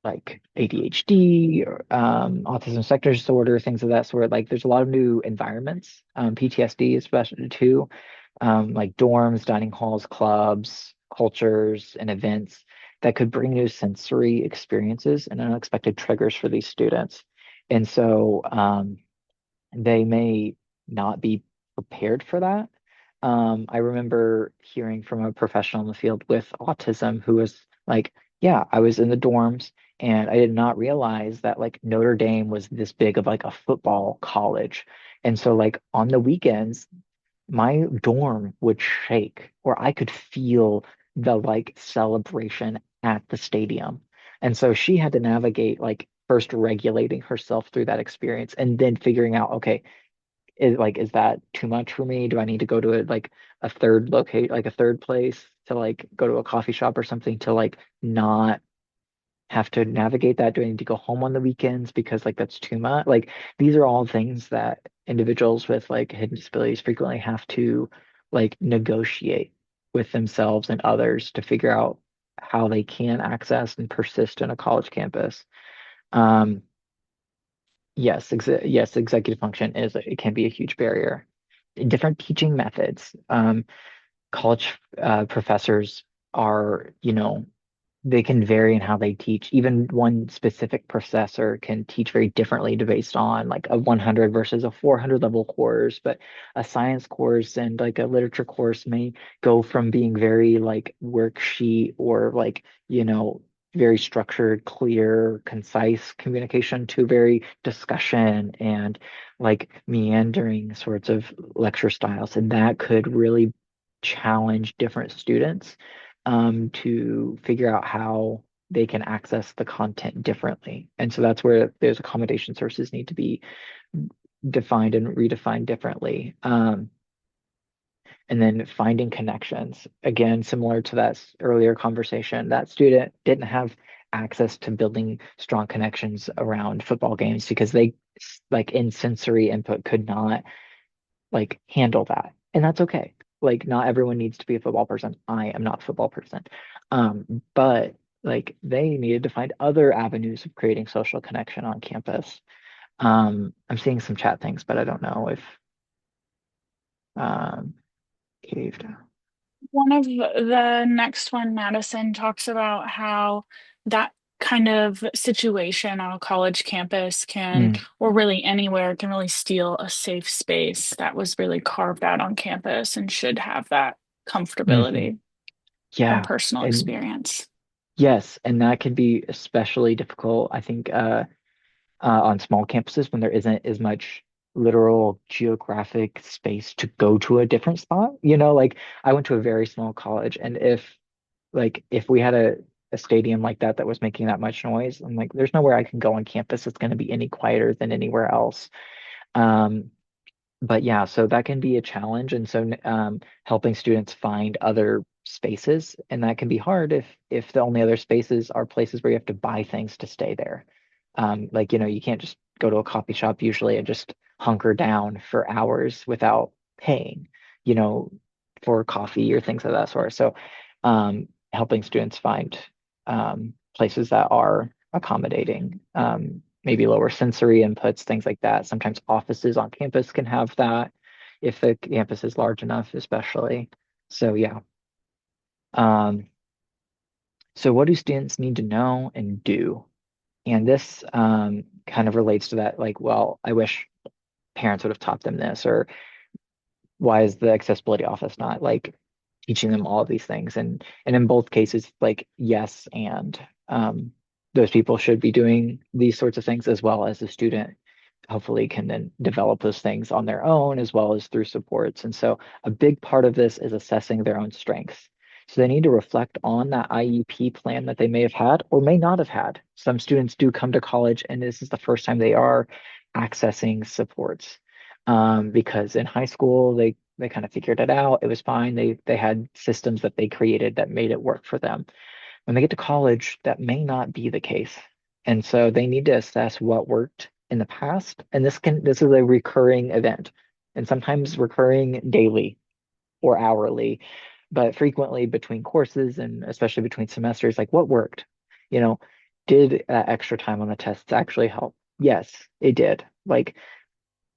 like ADHD or autism spectrum disorder, things of that sort. Like there's a lot of new environments, PTSD especially too, like dorms, dining halls, clubs, cultures, and events that could bring new sensory experiences and unexpected triggers for these students. And so they may not be prepared for that. I remember hearing from a professional in the field with autism who was like, yeah, I was in the dorms and I did not realize that like Notre Dame was this big of like a football college. And so like on the weekends, my dorm would shake or I could feel the like celebration at the stadium. And so she had to navigate like first regulating herself through that experience and then figuring out, okay, is that too much for me? Do I need to go to a third locate like a third place to like go to a coffee shop or something to like not have to navigate that? Do I need to go home on the weekends because like that's too much? Like these are all things that individuals with like hidden disabilities frequently have to like negotiate with themselves and others to figure out how they can access and persist in a college campus. Um, yes, executive function it can be a huge barrier. Different teaching methods. College professors are, you know, they can vary in how they teach. Even one specific professor can teach very differently based on like a 100 versus a 400 level course. But a science course and like a literature course may go from being very like worksheet or like, you know, very structured, clear, concise communication to very discussion and like meandering sorts of lecture styles. And that could really challenge different students to figure out how they can access the content differently. And so that's where those accommodation sources need to be defined and redefined differently. And then finding connections. Again, similar to that earlier conversation, that student didn't have access to building strong connections around football games because they, like in sensory input, could not like handle that. And that's okay. Like not everyone needs to be a football person. I am not a football person. But like they needed to find other avenues of creating social connection on campus. I'm seeing some chat things, but I don't know if um caved. One of the next one, Madison, talks about how that kind of situation on a college campus can, Mm, or really anywhere, can really steal a safe space that was really carved out on campus and should have that mhm. comfortability from Yeah. personal And experience. yes, and that can be especially difficult, I think, on small campuses when there isn't as much literal geographic space to go to a different spot. Like I went to a very small college, and if we had a stadium like that that was making that much noise, I'm like, there's nowhere I can go on campus that's going to be any quieter than anywhere else. Um, but yeah, so that can be a challenge. And so helping students find other spaces, and that can be hard if the only other spaces are places where you have to buy things to stay there. Like, you can't just go to a coffee shop usually and just hunker down for hours without paying, you know, for coffee or things of that sort. So helping students find places that are accommodating. Maybe lower sensory inputs, things like that. Sometimes offices on campus can have that if the campus is large enough, especially. So yeah. Um, so what do students need to know and do? And this kind of relates to that, like, well, I wish parents would have taught them this, or why is the accessibility office not like teaching them all of these things? And in both cases, like yes, and those people should be doing these sorts of things as well as the student hopefully can then develop those things on their own as well as through supports. And so a big part of this is assessing their own strengths. So they need to reflect on that IEP plan that they may have had or may not have had. Some students do come to college and this is the first time they are accessing supports. Because in high school they kind of figured it out. It was fine. They had systems that they created that made it work for them. When they get to college, that may not be the case. And so they need to assess what worked in the past. And this is a recurring event, and sometimes recurring daily or hourly, but frequently between courses and especially between semesters, like what worked? You know, did extra time on the tests actually help? Yes, it did. Like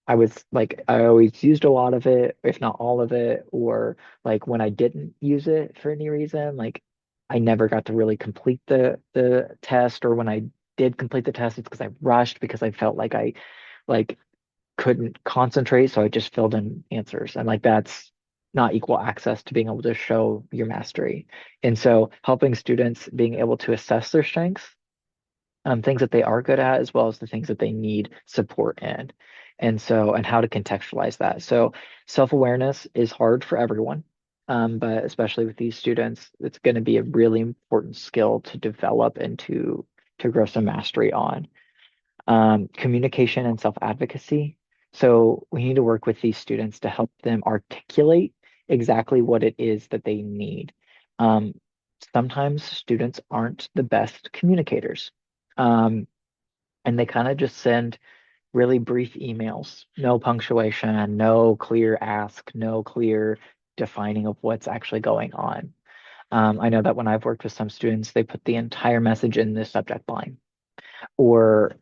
I always used a lot of it, if not all of it, or like when I didn't use it for any reason, like I never got to really complete the test, or when I did complete the test, it's because I rushed because I felt like I like couldn't concentrate, so I just filled in answers. And like that's not equal access to being able to show your mastery. And so helping students being able to assess their strengths, things that they are good at, as well as the things that they need support in. And how to contextualize that. So self-awareness is hard for everyone, but especially with these students, it's going to be a really important skill to develop and to grow some mastery on. Communication and self-advocacy. So we need to work with these students to help them articulate exactly what it is that they need. Um, Sometimes students aren't the best communicators. Um, and they kind of just send really brief emails, no punctuation, no clear ask, no clear defining of what's actually going on. I know that when I've worked with some students, they put the entire message in the subject line, or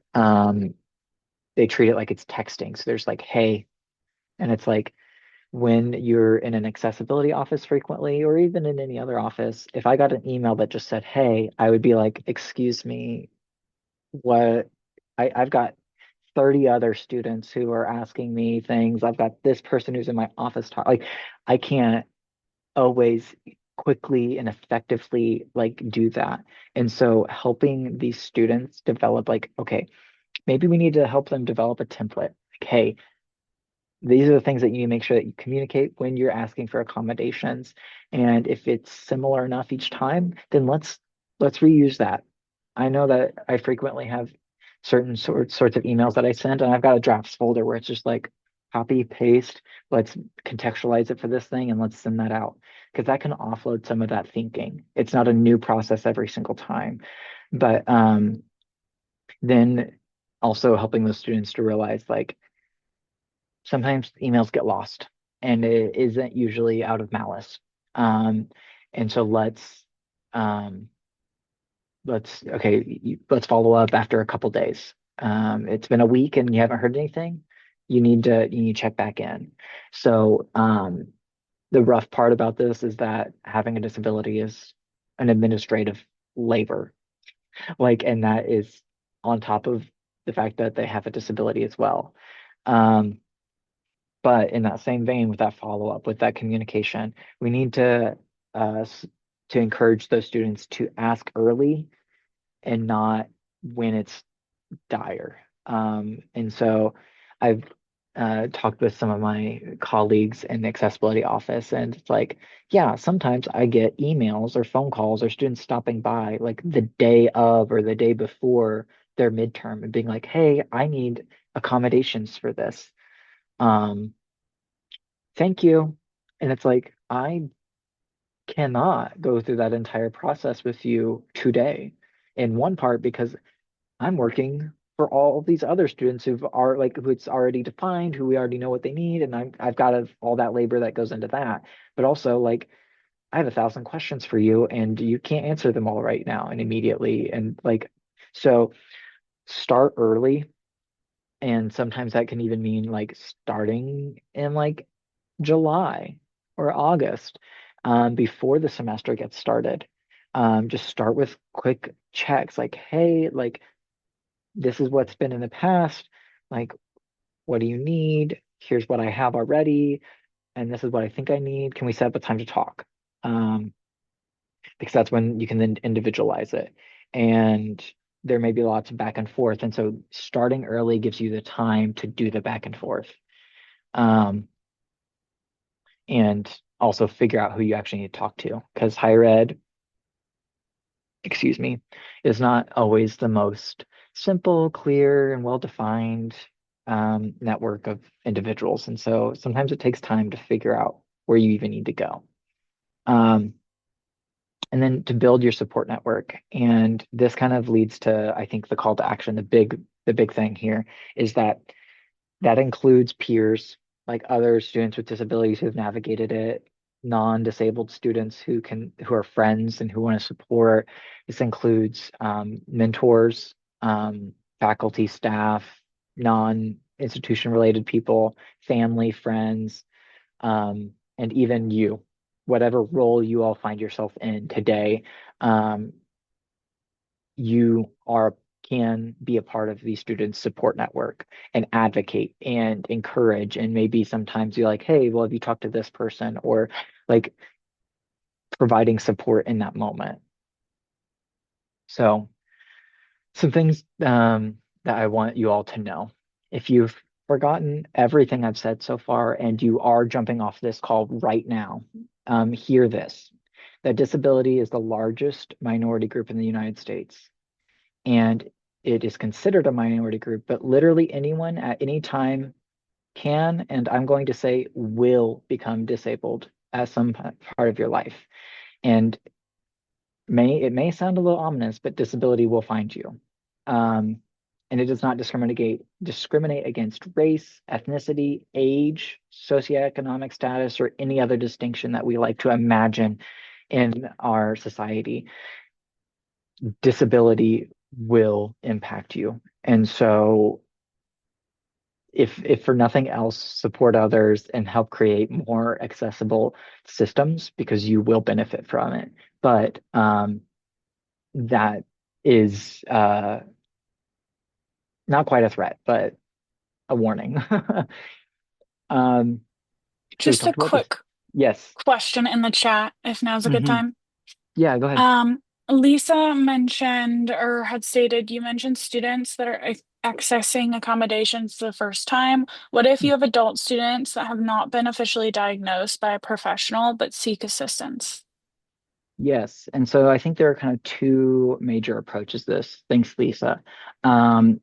they treat it like it's texting. So there's like, hey, and it's like when you're in an accessibility office frequently, or even in any other office, if I got an email that just said, hey, I would be like, excuse me, what? I've got 30 other students who are asking me things. I've got this person who's in my office talk. Like I can't always quickly and effectively like do that. And so helping these students develop like, okay, maybe we need to help them develop a template. Like, hey, these are the things that you need to make sure that you communicate when you're asking for accommodations. And if it's similar enough each time, then let's reuse that. I know that I frequently have certain sorts of emails that I send, and I've got a drafts folder where it's just like copy, paste, let's contextualize it for this thing and let's send that out. Because that can offload some of that thinking. It's not a new process every single time. But then also helping those students to realize like sometimes emails get lost and it isn't usually out of malice. Um, and so um, let's follow up after a couple days. It's been a week and you haven't heard anything. You need to check back in. So the rough part about this is that having a disability is an administrative labor, like, and that is on top of the fact that they have a disability as well. Um, But in that same vein, with that follow up, with that communication, we need uh, s- to encourage those students to ask early and not when it's dire. And so I've talked with some of my colleagues in the accessibility office, and it's like, yeah, sometimes I get emails or phone calls or students stopping by like the day of or the day before their midterm and being like, hey, I need accommodations for this. Um, Thank you. And it's like, I cannot go through that entire process with you today. In one part, because I'm working for all of these other students who it's already defined, who we already know what they need, and I've got all that labor that goes into that. But also, like, I have 1,000 questions for you, and you can't answer them all right now and immediately. And like, so start early, and sometimes that can even mean like starting in like July or August, before the semester gets started. Just start with quick checks like, hey, like this is what's been in the past. Like, what do you need? Here's what I have already, and this is what I think I need. Can we set up a time to talk? Um, because that's when you can then individualize it. And there may be lots of back and forth. And so starting early gives you the time to do the back and forth. Um, and also figure out who you actually need to talk to, because higher ed, excuse me, is not always the most simple, clear, and well-defined network of individuals. And so sometimes it takes time to figure out where you even need to go. Um, and then to build your support network. And this kind of leads to, I think, the call to action. The big thing here is that that includes peers, like other students with disabilities who've navigated it, non-disabled students who are friends and who want to support. This includes mentors, faculty, staff, non-institution related people, family, friends, and even you, whatever role you all find yourself in today. Um, you are can be a part of the students support network and advocate and encourage, and maybe sometimes you're like, hey, well, have you talked to this person, or like providing support in that moment. So some things that I want you all to know. If you've forgotten everything I've said so far and you are jumping off this call right now, hear this: that disability is the largest minority group in the United States, and it is considered a minority group, but literally anyone at any time can, and I'm going to say will, become disabled at some part of your life. And it may sound a little ominous, but disability will find you. Um, and it does not discriminate against race, ethnicity, age, socioeconomic status, or any other distinction that we like to imagine in our society. Disability will impact you. And so if for nothing else, support others and help create more accessible systems, because you will benefit from it. But that is not quite a threat, but a warning. Um, so we Just a talked about this. quick Yes. question in the chat, if now's a good Hmm. time. Yeah, go ahead. Um, Lisa mentioned or had stated, you mentioned students that are accessing accommodations the first time. What if you have adult students that have not been officially diagnosed by a professional but seek assistance? Yes. And so I think there are kind of two major approaches to this. Thanks, Lisa. Um,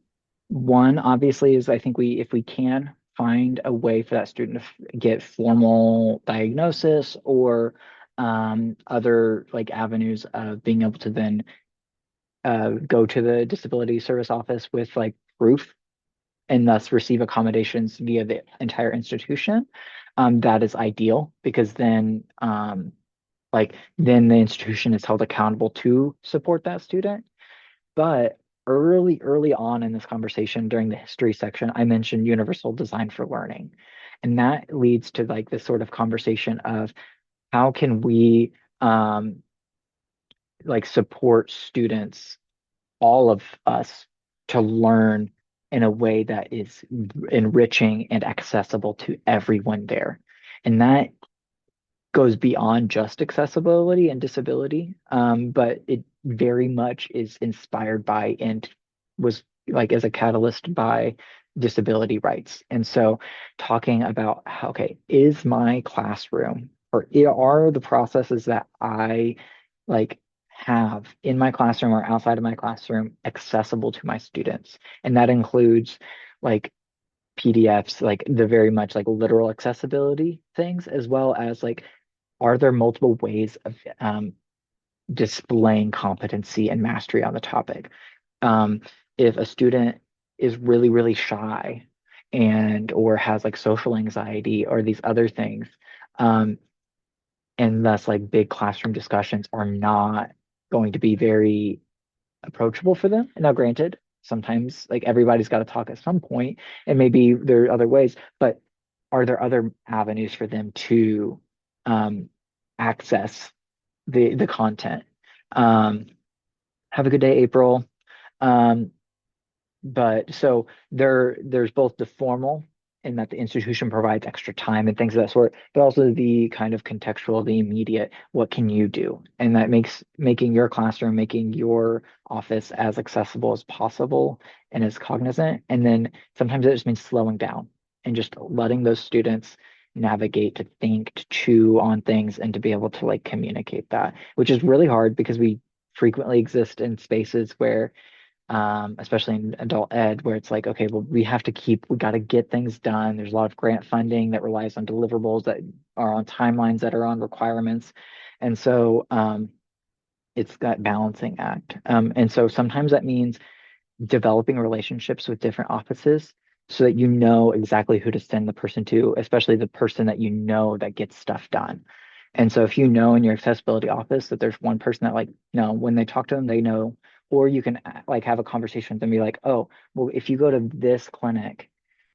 One, obviously, is I think if we can find a way for that student to get formal diagnosis, or other like avenues of being able to then go to the disability service office with like proof, and thus receive accommodations via the entire institution. That is ideal, because then then the institution is held accountable to support that student. But early on in this conversation, during the history section, I mentioned universal design for learning. And that leads to like this sort of conversation of how can we like support students, all of us, to learn in a way that is enriching and accessible to everyone there. And that goes beyond just accessibility and disability, but it very much is inspired by and was like as a catalyst by disability rights. And so talking about how, okay, is my classroom or are the processes that I like have in my classroom or outside of my classroom accessible to my students? And that includes like PDFs, like the very much like literal accessibility things, as well as like, are there multiple ways of displaying competency and mastery on the topic? Um, if a student is really, really shy and or has like social anxiety or these other things, um, and thus like big classroom discussions are not going to be very approachable for them. Now, granted, sometimes like everybody's got to talk at some point, and maybe there are other ways, but are there other avenues for them to um, access the content? Um, have a good day, April. Um, but so there's both the formal in that the institution provides extra time and things of that sort, but also the kind of contextual, the immediate, what can you do? And that makes making your classroom, making your office as accessible as possible and as cognizant. And then sometimes it just means slowing down and just letting those students navigate, to think, to chew on things, and to be able to like communicate that, which is really hard because we frequently exist in spaces where especially in adult ed, where it's like, okay, well, we got to get things done. There's a lot of grant funding that relies on deliverables that are on timelines that are on requirements. And so it's that balancing act. And so sometimes that means developing relationships with different offices so that you know exactly who to send the person to, especially the person that you know that gets stuff done. And so if you know in your accessibility office that there's one person that like, no, when they talk to them, they know, or you can like have a conversation with them, be like, oh, well, if you go to this clinic,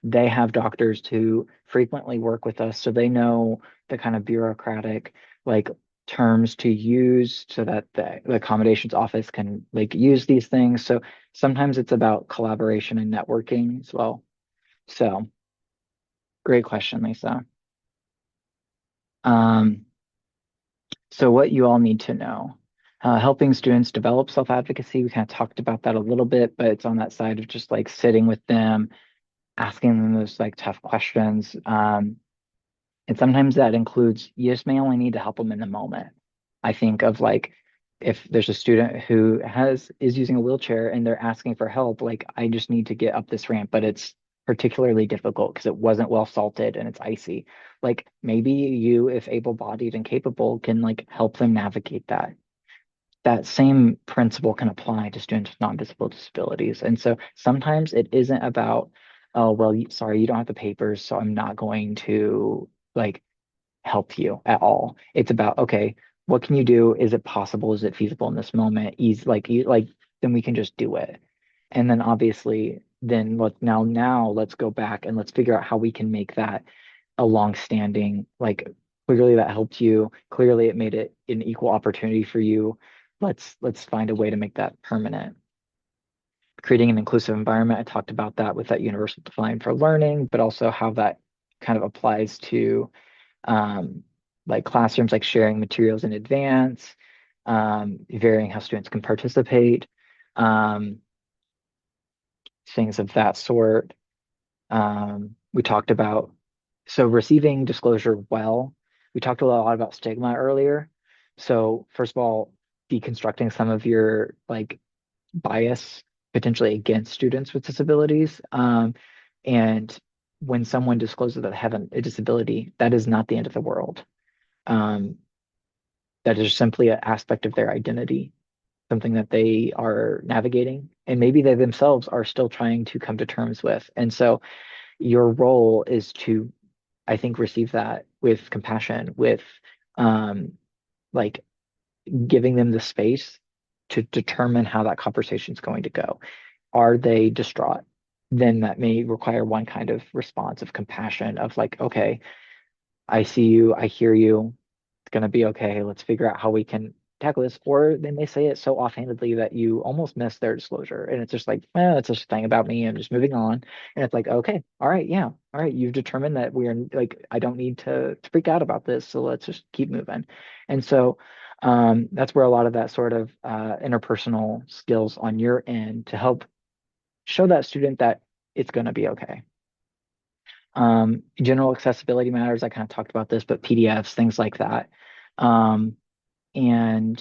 they have doctors who frequently work with us, so they know the kind of bureaucratic like terms to use so that the accommodations office can like use these things. So sometimes it's about collaboration and networking as well. So great question, Lisa. Um, so what you all need to know. Helping students develop self-advocacy. We kind of talked about that a little bit, but it's on that side of just like sitting with them, asking them those like tough questions. And sometimes that includes you just may only need to help them in the moment. I think of like if there's a student who is using a wheelchair and they're asking for help, like I just need to get up this ramp, but it's particularly difficult because it wasn't well salted and it's icy. Like maybe you, if able-bodied and capable, can like help them navigate that. That same principle can apply to students with non-visible disabilities. And so sometimes it isn't about, oh, well, sorry, you don't have the papers, so I'm not going to like help you at all. It's about, okay, what can you do? Is it possible? Is it feasible in this moment? Then we can just do it. And then obviously, then now let's go back and let's figure out how we can make that a long-standing, like clearly that helped you. Clearly it made it an equal opportunity for you. Let's find a way to make that permanent. Creating an inclusive environment. I talked about that with that universal design for learning, but also how that kind of applies to um, like classrooms, like sharing materials in advance, varying how students can participate, um, things of that sort. We talked about, so receiving disclosure well. We talked a lot about stigma earlier. So first of all, deconstructing some of your like bias potentially against students with disabilities. And when someone discloses that they have a disability, that is not the end of the world. Um, that is simply an aspect of their identity, something that they are navigating, and maybe they themselves are still trying to come to terms with. And so your role is to, I think, receive that with compassion, with um, like giving them the space to determine how that conversation is going to go. Are they distraught? Then that may require one kind of response of compassion, of like, okay, I see you, I hear you, it's gonna be okay. Let's figure out how we can tackle this. Or they may say it so offhandedly that you almost miss their disclosure. And it's just like, well, it's just a thing about me. I'm just moving on. And it's like, okay, all right, yeah. All right, you've determined that we are like, I don't need to freak out about this. So let's just keep moving. And so that's where a lot of that sort of interpersonal skills on your end to help show that student that it's going to be okay. General accessibility matters. I kind of talked about this, but PDFs, things like that. Um, and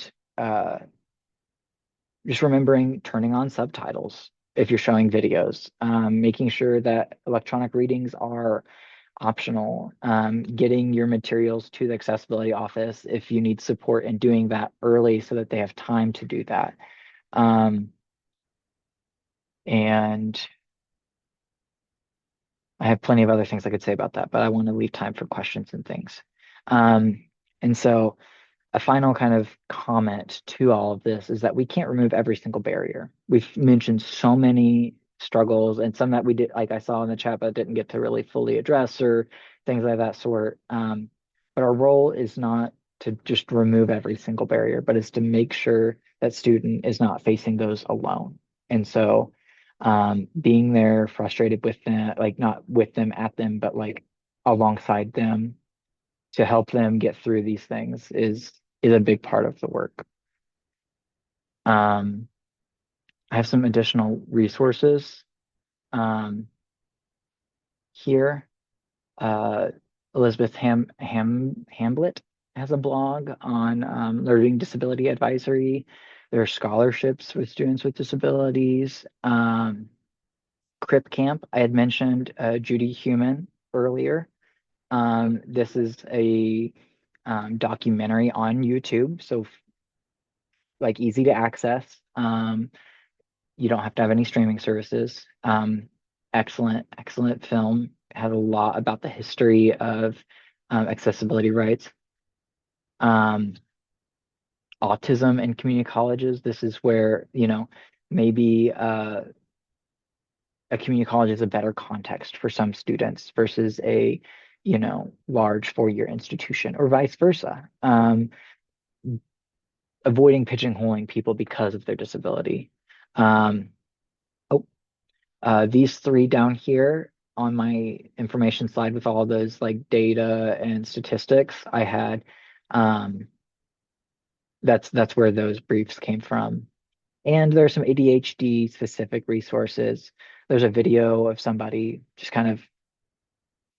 just remembering turning on subtitles if you're showing videos, making sure that electronic readings are optional, getting your materials to the accessibility office if you need support in doing that early so that they have time to do that. And I have plenty of other things I could say about that, but I want to leave time for questions and things. And so a final kind of comment to all of this is that we can't remove every single barrier. We've mentioned so many struggles and some that we did, like I saw in the chat, but didn't get to really fully address or things like that sort. But our role is not to just remove every single barrier, but is to make sure that student is not facing those alone. And so being there frustrated with them, like not with them at them, but like alongside them to help them get through these things is a big part of the work. I have some additional resources here. Elizabeth Hamblett has a blog on learning disability advisory. There are scholarships with students with disabilities. Crip Camp, I had mentioned Judy Human earlier. This is a documentary on YouTube, so like easy to access. You don't have to have any streaming services. Excellent film. Has a lot about the history of accessibility rights. Autism in community colleges. This is where, maybe a community college is a better context for some students versus a, large four-year institution or vice versa. Avoiding pigeonholing people because of their disability. Um, oh, these three down here on my information slide with all those like data and statistics I had, that's where those briefs came from. And there's some ADHD specific resources. There's a video of somebody just kind of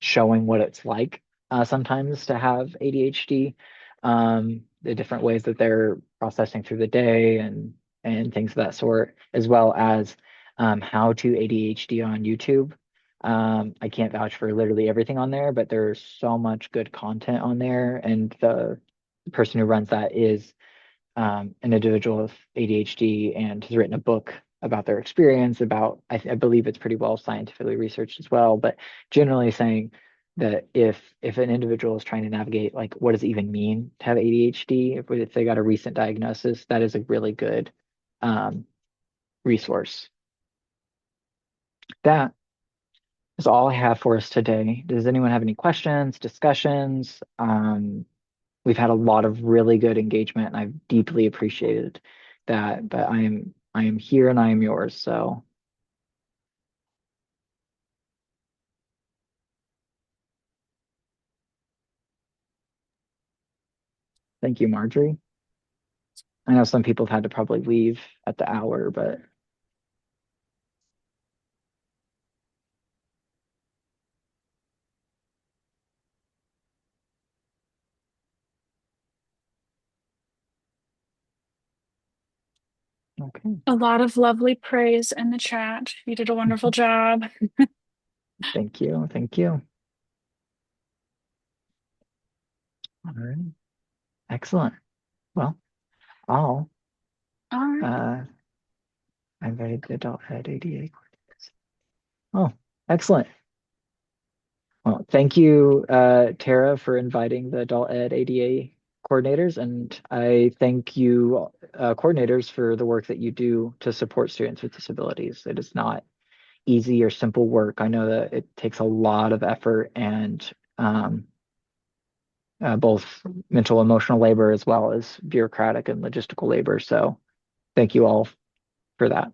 showing what it's like sometimes to have ADHD, the different ways that they're processing through the day and things of that sort, as well as how to ADHD on YouTube. I can't vouch for literally everything on there, but there's so much good content on there, and the person who runs that is an individual with ADHD and has written a book about their experience about I believe it's pretty well scientifically researched as well, but generally saying that if an individual is trying to navigate like what does it even mean to have ADHD, if they got a recent diagnosis, that is a really good resource. That is all I have for us today. Does anyone have any questions, discussions? We've had a lot of really good engagement and I've deeply appreciated that, but I am here and I am yours. So thank you, Marjorie. I know some people have had to probably leave at the hour, but okay. A lot of lovely praise in the chat. You did a wonderful job. Thank you. Thank you. All right. Excellent. Well, I'll All right. I invited the adult ed ADA. Oh, excellent. Well, thank you, Tara, for inviting the adult ed ADA coordinators, and I thank you, coordinators, for the work that you do to support students with disabilities. It is not easy or simple work. I know that it takes a lot of effort and both mental emotional labor as well as bureaucratic and logistical labor. So thank you all for that.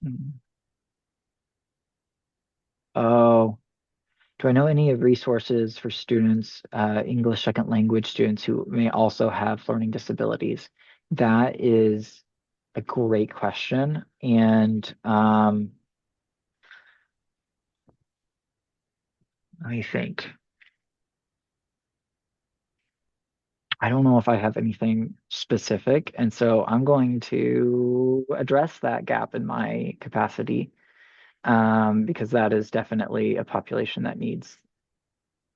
Hmm. Oh, do I know any resources for students, English second language students who may also have learning disabilities? That is a great question. And let me think. I don't know if I have anything specific. And so I'm going to address that gap in my capacity, because that is definitely a population that needs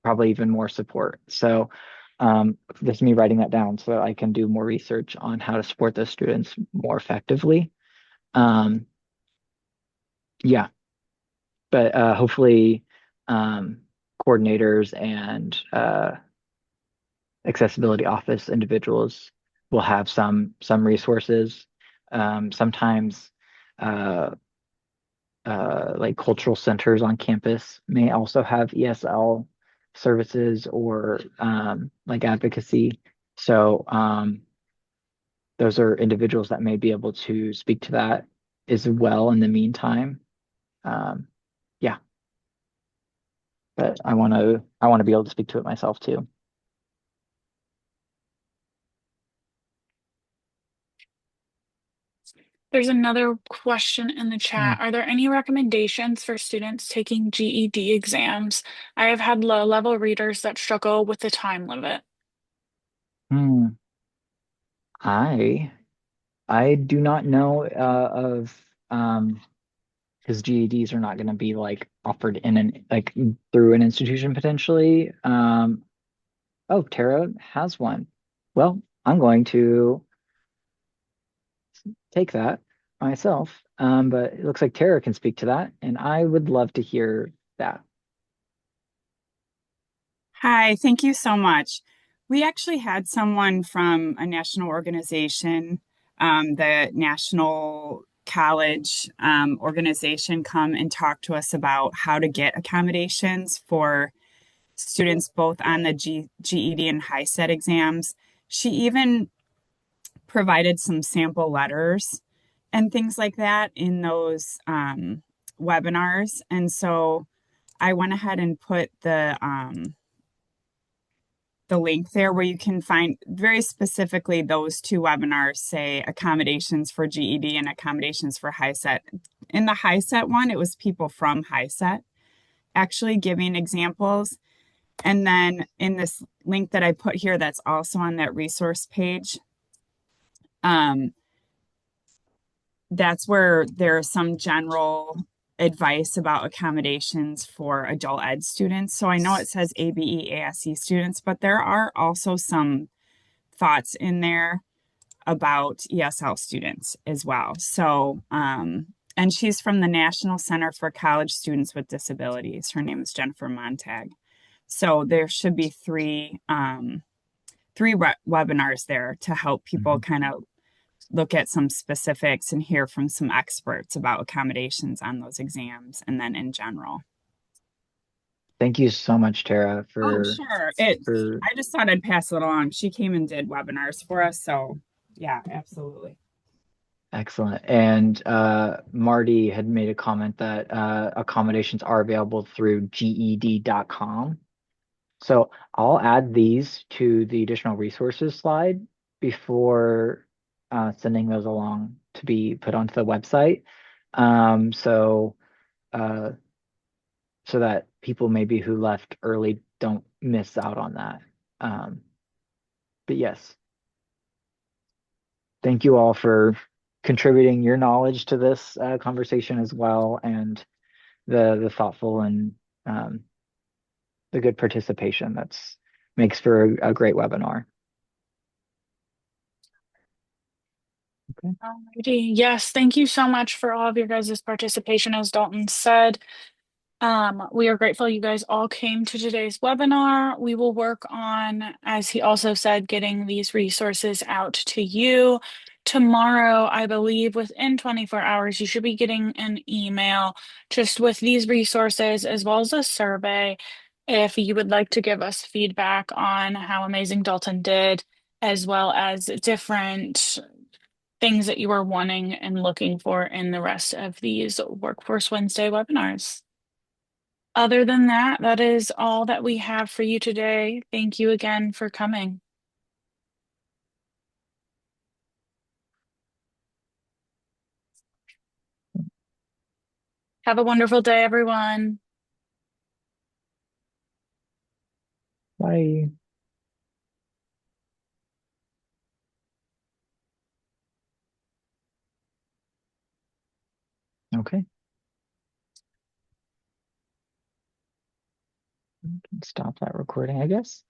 probably even more support. So this is me writing that down so that I can do more research on how to support those students more effectively. Um, yeah, but hopefully um, coordinators and accessibility office individuals will have some resources. Sometimes uh, like cultural centers on campus may also have ESL services or like advocacy. So those are individuals that may be able to speak to that as well in the meantime. Um, yeah, but I want to be able to speak to it myself too. There's another question in the chat. Are there any recommendations for students taking GED exams? I have had low-level readers that struggle with the time limit. Hmm. I I do not know of his GEDs are not going to be like offered in an like through an institution potentially. Oh, Tara has one. Well, I'm going to take that myself. But it looks like Tara can speak to that, and I would love to hear that. Hi, thank you so much. We actually had someone from a national organization, the National College organization, come and talk to us about how to get accommodations for students both on the GED and high set exams. She even provided some sample letters and things like that in those webinars. And so I went ahead and put the link there where you can find very specifically those two webinars say accommodations for GED and accommodations for high set. In the high set one, it was people from high set actually giving examples. And then in this link that I put here, that's also on that resource page, um, that's where there's some general advice about accommodations for adult ed students. So I know it says ABE, ASE students, but there are also some thoughts in there about ESL students as well. So, and she's from the National Center for College Students with Disabilities. Her name is Jennifer Montag. So there should be three webinars there to help people Mhm. kind of look at some specifics and hear from some experts about accommodations on those exams and then in general. Thank you so much, Tara, Oh, sure. for I just thought I'd pass it along. She came and did webinars for us. So yeah, absolutely. excellent. And Marty had made a comment that accommodations are available through GED.com. So I'll add these to the additional resources slide before sending those along to be put onto the website. Um, so uh, so that people maybe who left early don't miss out on that. Um, but yes, thank you all for contributing your knowledge to this conversation as well, and the thoughtful and um, the good participation that's makes for a great webinar. Okay. Alrighty. Yes, thank you so much for all of your guys' participation. As Dalton said, we are grateful you guys all came to today's webinar. We will work on, as he also said, getting these resources out to you. Tomorrow, I believe within 24 hours, you should be getting an email just with these resources as well as a survey. If you would like to give us feedback on how amazing Dalton did, as well as different things that you are wanting and looking for in the rest of these Workforce Wednesday webinars. Other than that, that is all that we have for you today. Thank you again for coming. Have a wonderful day, everyone. Bye. Okay. Stop that recording, I guess.